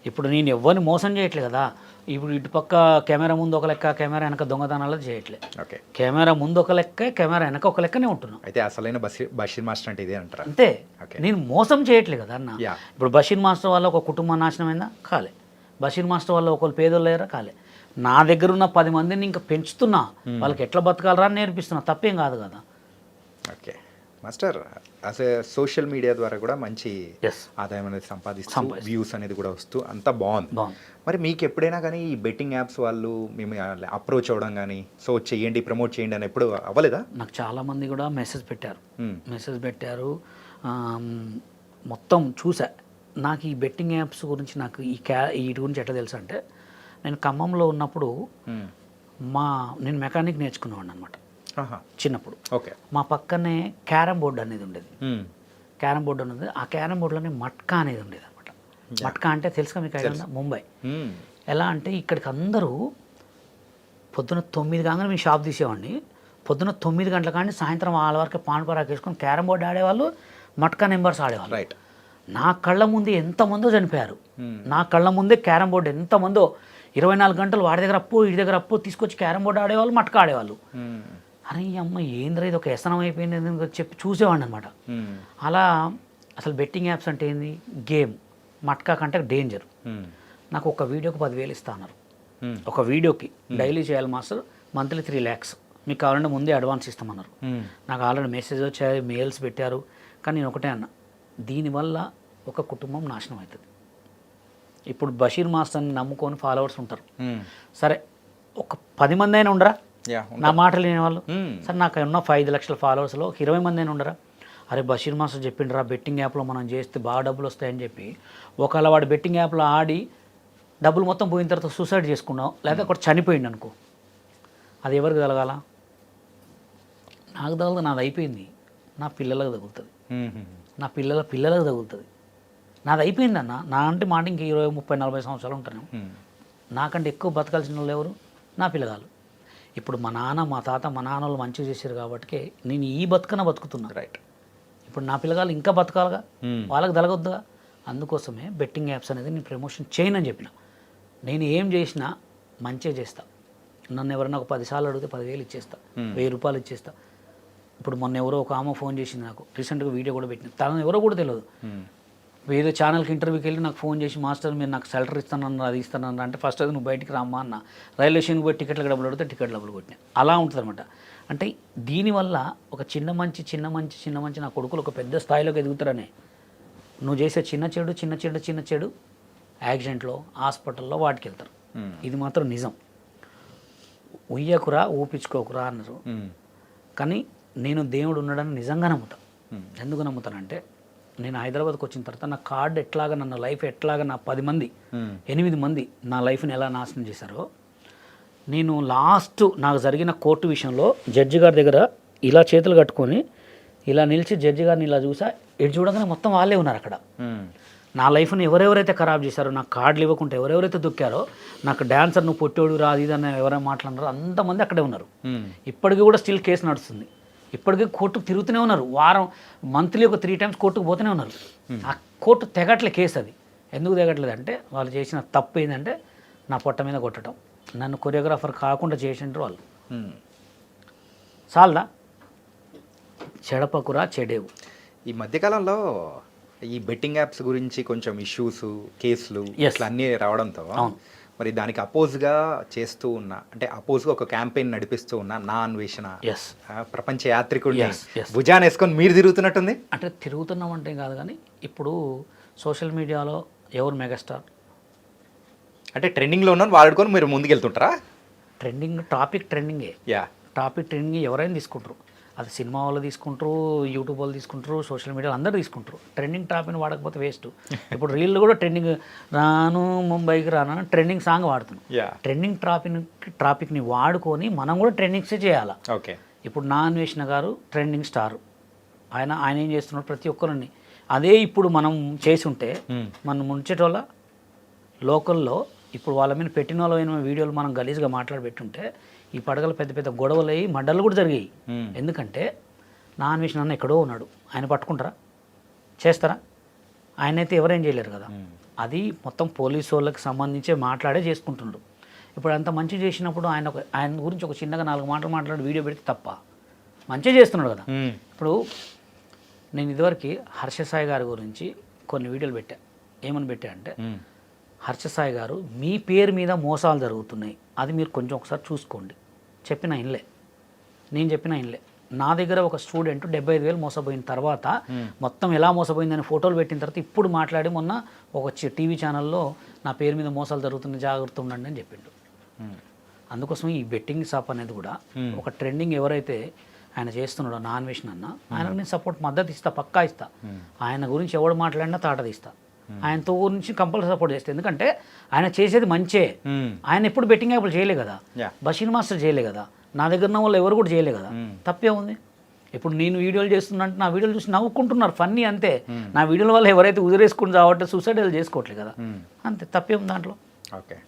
S3: ఇప్పుడు నేను ఎవరిని మోసం చేయట్లే కదా. ఇప్పుడు ఇటుపక్క కెమెరా ముందు ఒక లెక్క, కెమెరా వెనక దొంగతనాలు చేయట్లే. కెమెరా ముందు ఒక లెక్క, కెమెరా వెనక ఒక లెక్కనే ఉంటున్నా.
S2: అయితే అసలైన బషీర్ మాస్టర్ అంటే ఇదే అంటారా?
S3: అంతే. నేను మోసం చేయట్లే కదా అన్న. ఇప్పుడు బషీర్ మాస్టర్ వల్ల ఒక కుటుంబం నాశనం అయిందా? కాలే. బషీర్ మాస్టర్ వల్ల ఒకళ్ళు పేదోళ్ళు అయ్యారా? కాలే. నా దగ్గర ఉన్న 10 మందిని ఇంకా పెంచుతున్నా, వాళ్ళకి ఎట్లా బతకాలరా అని నేర్పిస్తున్నా. తప్పేం కాదు కదా. ఓకే
S2: మాస్టర్, అసలు సోషల్ మీడియా ద్వారా కూడా మంచి ఆదాయం అనేది సంపాదిస్తూ వ్యూస్ అనేది కూడా వస్తూ అంతా బాగుంది. మరి మీకు ఎప్పుడైనా కానీ ఈ బెట్టింగ్ యాప్స్ వాళ్ళు మేము అప్రోచ్ అవ్వడం కానీ, సో చేయండి ప్రమోట్ చేయండి అని ఎప్పుడు అవ్వలేదా?
S3: నాకు చాలామంది కూడా మెసేజ్ పెట్టారు. మొత్తం చూసా. నాకు ఈ బెట్టింగ్ యాప్స్ గురించి, నాకు వీటి గురించి ఎట్లా తెలుసు అంటే, నేను ఖమ్మంలో ఉన్నప్పుడు నేను మెకానిక్ నేర్చుకునేవాడిని అనమాట చిన్నప్పుడు.
S2: ఓకే.
S3: మా పక్కనే క్యారమ్ బోర్డు అనేది ఉండేది. క్యారమ్ బోర్డు అనేది, ఆ క్యారమ్ బోర్డులోనే మట్కా అనేది ఉండేది అనమాట. మట్కా అంటే తెలుసుగా మీకు ఐడియా ఉందా? ముంబై. ఎలా అంటే ఇక్కడికి అందరూ పొద్దున 9 కాగానే మేము షాప్ తీసేవాడిని. పొద్దున 9 గంటల కానీ సాయంత్రం 6 వరకు పాన్ పరాకు వేసుకొని క్యారమ్ బోర్డు ఆడేవాళ్ళు, మట్కా నెంబర్స్ ఆడేవాళ్ళు. రైట్. నా కళ్ళ ముందు ఎంతమందో చనిపోయారు. నా కళ్ళ ముందే క్యారమ్ బోర్డు ఎంతమందో 24 గంటలు వాడి దగ్గర అప్పు వీడి దగ్గర అప్పు తీసుకొచ్చి క్యారమ్ బోర్డు ఆడేవాళ్ళు, మట్కా ఆడేవాళ్ళు. అరే అమ్మ ఏంద్రా ఇది ఒక వ్యసనం అయిపోయింది అని చెప్పి చూసేవాడిని అనమాట. అలా అసలు బెట్టింగ్ యాప్స్ అంటే ఏంది, గేమ్. మట్కా కంటే డేంజర్. నాకు ఒక వీడియోకి 10,000 ఇస్తా అన్నారు. ఒక వీడియోకి డైలీ చేయాలి మాస్టర్, మంత్లీ 3 lakhs, మీకు కావాలంటే ముందే అడ్వాన్స్ ఇస్తామన్నారు. నాకు ఆల్రెడీ మెసేజ్ వచ్చాయి, మెయిల్స్ పెట్టారు. కానీ నేను ఒకటే అన్నా, దీనివల్ల ఒక కుటుంబం నాశనం అవుతుంది. ఇప్పుడు బషీర్ మాస్టర్ని నమ్ముకొని ఫాలోవర్స్ ఉంటారు. సరే ఒక 10 మంది అయినా ఉండరా నా మాటలు వినేవాళ్ళు? సరే నాకు ఉన్న 5 లక్షల ఫాలోవర్స్లో 20 మంది అయినా ఉండరా? అరే బషీర్ మాస్టర్ చెప్పిండ్రా బెట్టింగ్ యాప్లో మనం చేస్తే బాగా డబ్బులు వస్తాయని చెప్పి, ఒకవేళ వాడు బెట్టింగ్ యాప్లో ఆడి డబ్బులు మొత్తం పోయిన తర్వాత సూసైడ్ చేసుకున్నావు, లేదా అక్కడ చనిపోయింది అనుకో, అది ఎవరికి తగలగాల? నాకు తగలదు, నాది అయిపోయింది. నా పిల్లలకు తగులుతుంది, నా పిల్లలకు తగులుతుంది. నాది అయిపోయింది అన్న. నా అంటే మాట ఇంక 20, 30, 40 సంవత్సరాలు ఉంటాను. నాకంటే ఎక్కువ బతకాల్సిన వాళ్ళు ఎవరు? నా పిల్లగాలు. ఇప్పుడు మా నాన్న మా తాత మా నాన్న వాళ్ళు మంచిగా చేశారు కాబట్టి నేను ఈ బతుకుతున్నా. రైట్. ఇప్పుడు నా పిల్లగాలు ఇంకా బతకాలిగా, వాళ్ళకి తలగొద్దుగా. అందుకోసమే బెట్టింగ్ యాప్స్ అనేది నేను ప్రమోషన్ చేయనని చెప్పిన. నేను ఏం చేసినా మంచిగా చేస్తా. నన్ను ఎవరైనా ఒక 10 సార్లు అడిగితే 10,000 ఇచ్చేస్తా, 1000 రూపాయలు ఇచ్చేస్తా. ఇప్పుడు మొన్న ఎవరో ఒక ఆమె ఫోన్ చేసింది నాకు, రీసెంట్గా వీడియో కూడా పెట్టింది. తనను ఎవరో కూడా తెలియదు. ఏదో ఛానల్కి ఇంటర్వ్యూకి వెళ్ళి నాకు ఫోన్ చేసి, మాస్టర్ మీరు నాకు సాలరీ ఇస్తానన్నారు, అది ఇస్తానన్నారు అంటే, ఫస్ట్ అది నువ్వు బయటికి రామ్మా అన్న. రైల్వే స్టేషన్కి పోయి టికెట్లకు డబ్బులు అడిగితే టికెట్ డబ్బులు కొట్టినా. అలా ఉంటుంది అనమాట. అంటే దీనివల్ల ఒక చిన్న మంచి నా కొడుకులు ఒక పెద్ద స్థాయిలోకి ఎదుగుతారనే. నువ్వు చేసే చిన్న చెడు యాక్సిడెంట్లో, హాస్పిటల్లో వాటికి వెళ్తారు. ఇది మాత్రం నిజం. ఉయ్యకురా ఊపించుకోకురా అన్నారు. కానీ నేను దేవుడు ఉన్నాడని నిజంగా నమ్ముతాను. ఎందుకు నమ్ముతానంటే నేను హైదరాబాద్కి వచ్చిన తర్వాత నా కార్డు ఎట్లాగా నన్ను లైఫ్ ఎట్లాగా నా 10 మంది 8 మంది నా లైఫ్ని ఎలా నాశనం చేశారో, నేను లాస్ట్ నాకు జరిగిన కోర్టు విషయంలో జడ్జి గారి దగ్గర ఇలా చేతులు కట్టుకొని ఇలా నిలిచి జడ్జి గారిని ఇలా చూసా, ఎటు చూడగానే మొత్తం వాళ్ళే ఉన్నారు అక్కడ. నా లైఫ్ని ఎవరెవరైతే ఖరాబ్ చేశారో, నాకు కార్డులు ఇవ్వకుండా ఎవరెవరైతే దొక్కారో, నాకు డాన్సర్ నువ్వు పొట్టోడు రా అది ఇదని ఎవరైనా మాట్లాడినారో అంతమంది అక్కడే ఉన్నారు. ఇప్పటికీ కూడా స్టిల్ కేసు నడుస్తుంది. ఇప్పటికీ కోర్టుకు తిరుగుతూనే ఉన్నారు. మంత్లీ ఒక 3 times కోర్టుకు పోతూనే ఉన్నారు. ఆ కోర్టు తెగట్లే కేసు. అది ఎందుకు తెగట్లేదు అంటే వాళ్ళు చేసిన తప్పు ఏంటంటే నా పొట్ట మీద కొట్టడం, నన్ను కొరియోగ్రాఫర్ కాకుండా చేసిండ్రు వాళ్ళు. చాలదా చెడపకురా చెడేవు.
S2: ఈ మధ్యకాలంలో ఈ బెట్టింగ్ యాప్స్ గురించి కొంచెం ఇష్యూస్ కేసులు ఇట్లా అన్నీ రావడంతో మరి దానికి అపోజ్గా చేస్తూ ఉన్న, అంటే అపోజ్గా ఒక క్యాంపెయిన్ నడిపిస్తూ ఉన్న నా అన్వేషణ ప్రపంచ యాత్రికుడిని భుజాన్ని వేసుకొని మీరు తిరుగుతున్నట్టుంది.
S3: అంటే తిరుగుతున్నాం అంటే కాదు, కానీ ఇప్పుడు సోషల్ మీడియాలో ఎవరు మెగాస్టార్
S2: అంటే ట్రెండింగ్లో ఉన్న వాడుకొని మీరు ముందుకెళ్తుంటారా?
S3: టాపిక్ ట్రెండింగే. ఎవరైనా తీసుకుంటారు. అది సినిమా వాళ్ళు తీసుకుంటారు, యూట్యూబ్ వాళ్ళు తీసుకుంటారు, సోషల్ మీడియాలో అందరూ తీసుకుంటారు. ట్రెండింగ్ టాపిక్ని వాడకపోతే వేస్ట్. ఇప్పుడు రీల్ కూడా ట్రెండింగ్ రాను ముంబైకి రాను ట్రెండింగ్ సాంగ్ వాడుతున్నాం. ట్రెండింగ్ టాపిక్ని వాడుకొని మనం కూడా ట్రెండింగ్సే చేయాలి.
S2: ఓకే. ఇప్పుడు
S3: నా అన్వేషణ గారు ట్రెండింగ్ స్టార్. ఆయన ఏం చేస్తున్నాడు ప్రతి ఒక్కరిని. అదే ఇప్పుడు మనం చేసి ఉంటే మనం ముంచేటోళ్ళ లోకల్లో ఇప్పుడు వాళ్ళ మీద పెట్టిన వాళ్ళ వీడియోలు మనం గలీజ్గా మాట్లాడబెట్టుంటే ఈ పడగలు పెద్ద పెద్ద గొడవలు అయ్యి మడ్డలు కూడా జరిగాయి. ఎందుకంటే నా అన్వేషణ అన్న ఎక్కడో ఉన్నాడు, ఆయన పట్టుకుంటారా, చేస్తారా? ఆయనైతే ఎవరేం చేయలేరు కదా. అది మొత్తం పోలీసు వాళ్ళకి సంబంధించి మాట్లాడే చేసుకుంటున్నాడు. ఇప్పుడు అంత మంచి చేసినప్పుడు ఆయన గురించి ఒక చిన్నగా 4 మాటలు మాట్లాడి వీడియో పెడితే తప్ప, మంచిగా చేస్తున్నాడు కదా. ఇప్పుడు నేను ఇదివరకు హర్షసాయి గారి గురించి కొన్ని వీడియోలు పెట్టా. ఏమని పెట్టా అంటే, హర్షసాయి గారు మీ పేరు మీద మోసాలు జరుగుతున్నాయి, అది మీరు కొంచెం ఒకసారి చూసుకోండి. నేను చెప్పిన ఇన్లే. నా దగ్గర ఒక స్టూడెంట్ 75,000 మోసపోయిన తర్వాత మొత్తం ఎలా మోసపోయిందని ఫోటోలు పెట్టిన తర్వాత ఇప్పుడు మాట్లాడి మొన్న ఒక టీవీ ఛానల్లో నా పేరు మీద మోసాలు జరుగుతుంది, జాగ్రత్త ఉండండి అని చెప్పిండు. అందుకోసం ఈ బెట్టింగ్ షాప్ అనేది కూడా ఒక ట్రెండింగ్ ఎవరైతే ఆయన చేస్తున్నాడో నా అన్వేషణ అన్న, ఆయనకు నేను మద్దతు ఇస్తా, పక్కా ఇస్తా. ఆయన గురించి ఎవడు మాట్లాడినా తాట తీస్తా. ఆయనతో గురించి కంపల్సరీ సపోర్ట్ చేస్తే, ఎందుకంటే ఆయన చేసేది మంచే. ఆయన ఎప్పుడు బెట్టింగ్ యాప్లు చేయలే కదా, బషీర్ మాస్టర్ చేయలే కదా, నా దగ్గర ఉన్న వాళ్ళు ఎవరు కూడా చేయలే కదా. తప్పే ఉంది. ఇప్పుడు నేను వీడియోలు చేస్తున్నా అంటే నా వీడియోలు చూసి నవ్వుకుంటున్నారు, ఫన్నీ అంతే. నా వీడియోల వల్ల ఎవరైతే ఉదిరేసుకుని చావట్టే సూసైడ్ చేసుకోవట్లేదు కదా, అంతే. తప్పే ఉంది దాంట్లో.
S2: ఓకే,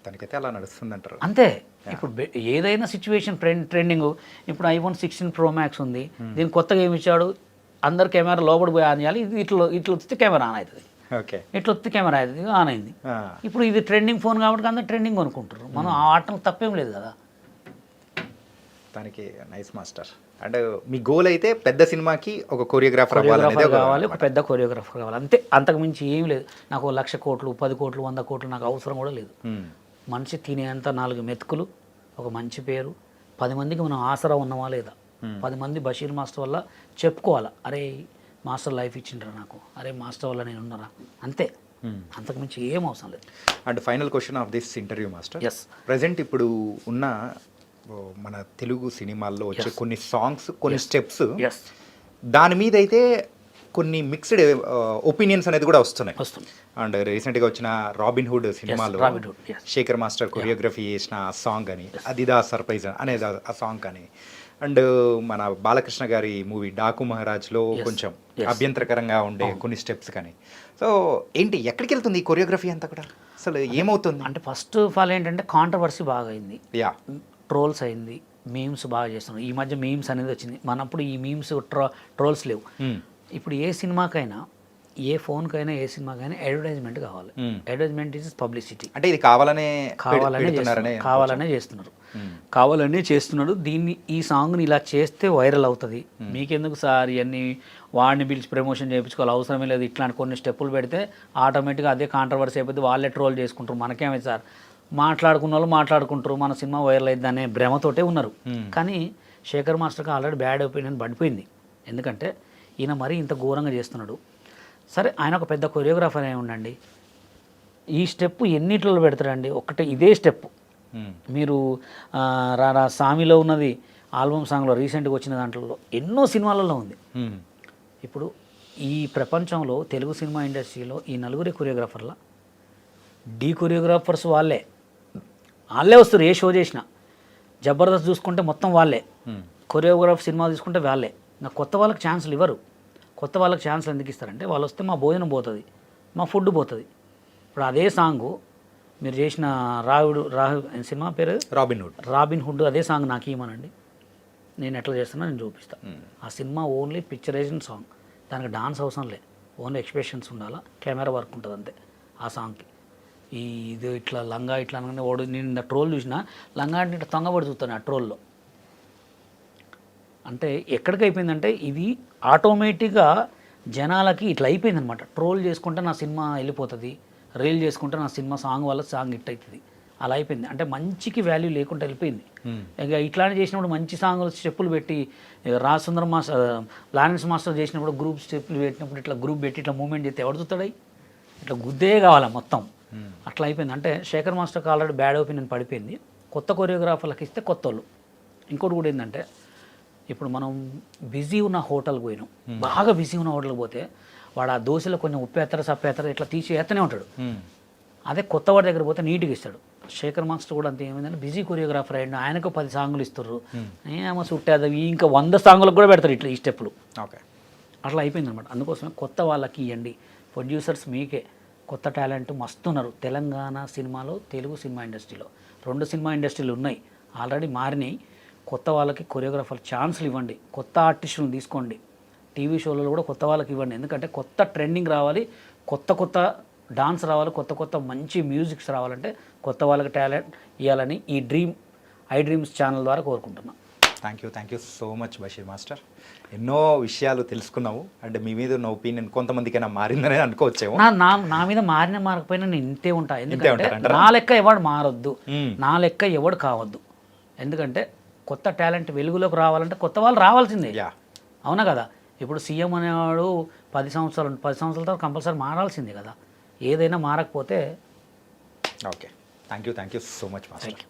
S2: తనకైతే అలా నడుస్తుంది అంటారు
S3: అంతే. ఇప్పుడు ఏదైనా సిచ్యువేషన్ ట్రెండింగ్. ఇప్పుడు iPhone 16 Pro Max ఉంది, దీనికి కొత్తగా ఏమి ఇచ్చాడు, అందరు కెమెరా లోపల పోయి ఆన్ చేయాలి, ఇది ఇట్లా వస్తే కెమెరా ఆన్ అవుతుంది, ఇట్లా వస్తే కెమెరా అవుతుంది, ఆన్ అయింది. ఇప్పుడు ఇది ట్రెండింగ్ ఫోన్ కాబట్టి అందరు ట్రెండింగ్ అనుకుంటారు. మనం ఆ ఆటలు తప్పేం లేదు కదా.
S2: దానికి నైస్ మాస్టర్. అంటే మీ గోల్ అయితే పెద్ద సినిమాకి ఒక కొరియోగ్రాఫర్
S3: కావాలి, ఒక పెద్ద కొరియోగ్రాఫర్ కావాలి, అంతే. అంతకు మించి ఏం లేదు. నాకు 1,00,000 కోట్లు 10 కోట్లు 100 కోట్లు నాకు అవసరం కూడా లేదు. మనిషి తినేంత 4 మెతుకులు, ఒక మంచి పేరు, 10 మందికి మనం ఆసరా ఉన్నామా లేదా, 10 మంది బషీర్ మాస్టర్ వల్ల చెప్పుకోవాలా, అరే మాస్టర్ లైఫ్ ఇచ్చిండ్రా నాకు, అరే మాస్టర్ వల్ల నేను ఉన్నారా, అంతే. అంతకు మించి ఏం అవసరం లేదు.
S2: And final question of this interview master. Present ఇప్పుడు ఉన్న మన తెలుగు సినిమాల్లో వచ్చే కొన్ని సాంగ్స్, కొన్ని స్టెప్స్, దాని మీద అయితే కొన్ని మిక్స్డ్ ఒపీనియన్స్ అనేది కూడా వస్తున్నాయి. అండ్ రీసెంట్గా వచ్చిన రాబిన్ హుడ్ సినిమాలో శేఖర్ మాస్టర్ కొరియోగ్రఫీ చేసిన సాంగ్ అని, అదిదా సర్ప్రైజ్ అనేది ఆ సాంగ్ అని, అండ్ మన బాలకృష్ణ గారి మూవీ డాకు మహారాజ్లో కొంచెం అభ్యంతరకరంగా ఉండే కొన్ని స్టెప్స్ కానీ. సో ఏంటి, ఎక్కడికి వెళ్తుంది ఈ కొరియోగ్రఫీ అంతా కూడా, అసలు ఏమవుతుంది
S3: అంటే? ఫస్ట్ ఆఫ్ ఆల్ ఏంటంటే కాంట్రవర్సీ బాగా అయింది, ట్రోల్స్ అయింది, మీమ్స్ బాగా చేస్తున్నాం. ఈ మధ్య మీమ్స్ అనేది వచ్చింది, మనప్పుడు ఈ మీమ్స్ ట్రోల్స్ లేవు. ఇప్పుడు ఏ సినిమాకైనా, ఏ ఫోన్కైనా, ఏ సినిమాకైనా అడ్వర్టైజ్మెంట్ కావాలి. Advertisement is publicity.
S2: అంటే ఇది కావాలనే
S3: చేస్తున్నాడు. దీన్ని, ఈ సాంగ్ని ఇలా చేస్తే వైరల్ అవుతుంది, మీకెందుకు సార్ ఇవన్నీ వాడిని పిలిచి ప్రమోషన్ చేయించుకోవాలి, అవసరమే లేదు. ఇట్లాంటి కొన్ని స్టెప్పులు పెడితే ఆటోమేటిక్గా అదే కాంట్రవర్సీ అయిపోతే వాళ్ళే ట్రోల్ చేసుకుంటారు, మనకేమైంది సార్, మాట్లాడుకున్న వాళ్ళు మాట్లాడుకుంటారు, మన సినిమా వైరల్ అయింది అనే భ్రమతోటే ఉన్నారు. కానీ శేఖర్ మాస్టర్కి ఆల్రెడీ బ్యాడ్ ఒపీనియన్ పడిపోయింది. ఎందుకంటే ఈయన మరీ ఇంత ఘోరంగా చేస్తున్నాడు. సరే, ఆయన ఒక పెద్ద కొరియోగ్రాఫర్ అయి ఉండండి, ఈ స్టెప్ ఎన్నిట్లో పెడతాడండి? ఒకటే ఇదే స్టెప్ మీరు రారా సామిలో ఉన్నది ఆల్బమ్ సాంగ్లో రీసెంట్గా వచ్చిన దాంట్లో ఎన్నో సినిమాలలో ఉంది. ఇప్పుడు ఈ ప్రపంచంలో తెలుగు సినిమా ఇండస్ట్రీలో ఈ నలుగురే కొరియోగ్రాఫర్ల కొరియోగ్రాఫర్స్ వాళ్ళే వస్తారు. ఏ షో చేసినా జబర్దస్త్ చూసుకుంటే మొత్తం వాళ్ళే, కొరియోగ్రాఫ్ సినిమా తీసుకుంటే వాళ్ళే. ఇంకా కొత్త వాళ్ళకి ఛాన్సులు ఇవ్వరు. కొత్త వాళ్ళకి ఛాన్సులు ఎందుకు ఇస్తారంటే వాళ్ళు వస్తే మా భోజనం పోతుంది, మా ఫుడ్ పోతుంది. ఇప్పుడు అదే సాంగు మీరు చేసిన సినిమా పేరు రాబిన్ హుడ్ అదే సాంగ్ నాకు ఇవ్వమనండి, నేను ఎట్లా చేస్తున్నా నేను చూపిస్తాను. ఆ సినిమా ఓన్లీ పిక్చరైజేషన్ సాంగ్, దానికి డాన్స్ అవసరం లే, ఓన్లీ ఎక్స్ప్రెషన్స్ ఉండాలా, కెమెరా వర్క్ ఉంటుంది అంతే ఆ సాంగ్కి. ఇది ఇట్లా లంగా ఇట్లా అనగానే వాడు నేను ట్రోల్ చూసిన లంగా అంటే ఇట్లా తొంగబడి చూస్తాను ఆ ట్రోల్లో. అంటే ఎక్కడికి అయిపోయిందంటే ఇది ఆటోమేటిక్గా జనాలకి ఇట్లా అయిపోయింది అనమాట. ట్రోల్ చేసుకుంటే నా సినిమా వెళ్ళిపోతుంది, రీల్ చేసుకుంటే నా సినిమా సాంగ్ వల్ల సాంగ్ హిట్ అవుతుంది, అలా అయిపోయింది. అంటే మంచికి వాల్యూ లేకుండా వెళ్ళిపోయింది. ఇక ఇట్లానే చేసినప్పుడు మంచి సాంగులు స్టెప్పులు పెట్టి రాజసుందరం మాస్టర్ లారెన్స్ మాస్టర్ చేసినప్పుడు గ్రూప్ స్టెప్పులు పెట్టినప్పుడు ఇట్లా గ్రూప్ పెట్టి ఇట్లా మూమెంట్ చేస్తే ఎవడు చూస్తాడై, ఇట్లా గుద్దే కావాలా మొత్తం, అట్లా అయిపోయింది. అంటే శేఖర్ మాస్టర్కి ఆల్రెడీ బ్యాడ్ ఒపీనియన్ పడిపోయింది. కొత్త కొరియోగ్రాఫర్లకు ఇస్తే కొత్త వాళ్ళు. ఇంకోటి కూడా ఏంటంటే ఇప్పుడు మనం బిజీ ఉన్న హోటల్కి పోయినాం, బాగా బిజీ ఉన్న హోటల్కి పోతే వాడు ఆ దోశలో కొంచెం ఉప్పేత్తర సప్పేత్తర ఇట్లా తీసి వేస్తూనే ఉంటాడు. అదే కొత్త వాడి దగ్గర పోతే నీట్గా ఇస్తాడు. శేఖర్ మాస్టర్ కూడా అంతే ఏమైందంటే బిజీ కొరియోగ్రాఫర్ అయ్యాడు, ఆయనకు 10 సాంగులు ఇస్తారు, ఏమో సుట్టేది ఇంకా 100 సాంగులకు కూడా పెడతారు ఇట్లా ఈ స్టెప్పులు. ఓకే, అట్లా అయిపోయింది అనమాట. అందుకోసమే కొత్త వాళ్ళకి ఇవ్వండి. ప్రొడ్యూసర్స్ మీకే కొత్త టాలెంట్ మస్తున్నారు తెలంగాణ సినిమాలో, తెలుగు సినిమా ఇండస్ట్రీలో. 2 సినిమా ఇండస్ట్రీలు ఉన్నాయి ఆల్రెడీ మారినాయి. కొత్త వాళ్ళకి కొరియోగ్రాఫర్ ఛాన్సులు ఇవ్వండి, కొత్త ఆర్టిస్టులను తీసుకోండి, టీవీ షోలలో కూడా కొత్త వాళ్ళకి ఇవ్వండి. ఎందుకంటే కొత్త ట్రెండింగ్ రావాలి, కొత్త కొత్త డాన్స్ రావాలి, కొత్త కొత్త మంచి మ్యూజిక్స్ రావాలంటే కొత్త వాళ్ళకి టాలెంట్ ఇవ్వాలని ఈ ఐ డ్రీమ్స్ ఛానల్ ద్వారా కోరుకుంటున్నాను.
S2: Thank you so much Basheer master. ఎన్నో విషయాలు తెలుసుకున్నావు. అంటే మీ మీద ఉన్న ఒపీనియన్ కొంతమందికైనా మారిందని అనుకోవచ్చేమో.
S3: నా మీద మారకపోయినా నేను ఇంతే ఉంటా. ఎందుకంటే నా లెక్క ఎవడు మారొద్దు, నా లెక్క ఎవడు కావద్దు. ఎందుకంటే కొత్త టాలెంట్ వెలుగులోకి రావాలంటే కొత్త వాళ్ళు రావాల్సిందే, అవునా కదా. ఇప్పుడు సీఎం అనేవాడు 10 సంవత్సరాల తర్వాత కంపల్సరీ మారాల్సిందే కదా. ఏదైనా మారకపోతే
S2: okay, thank you so much master.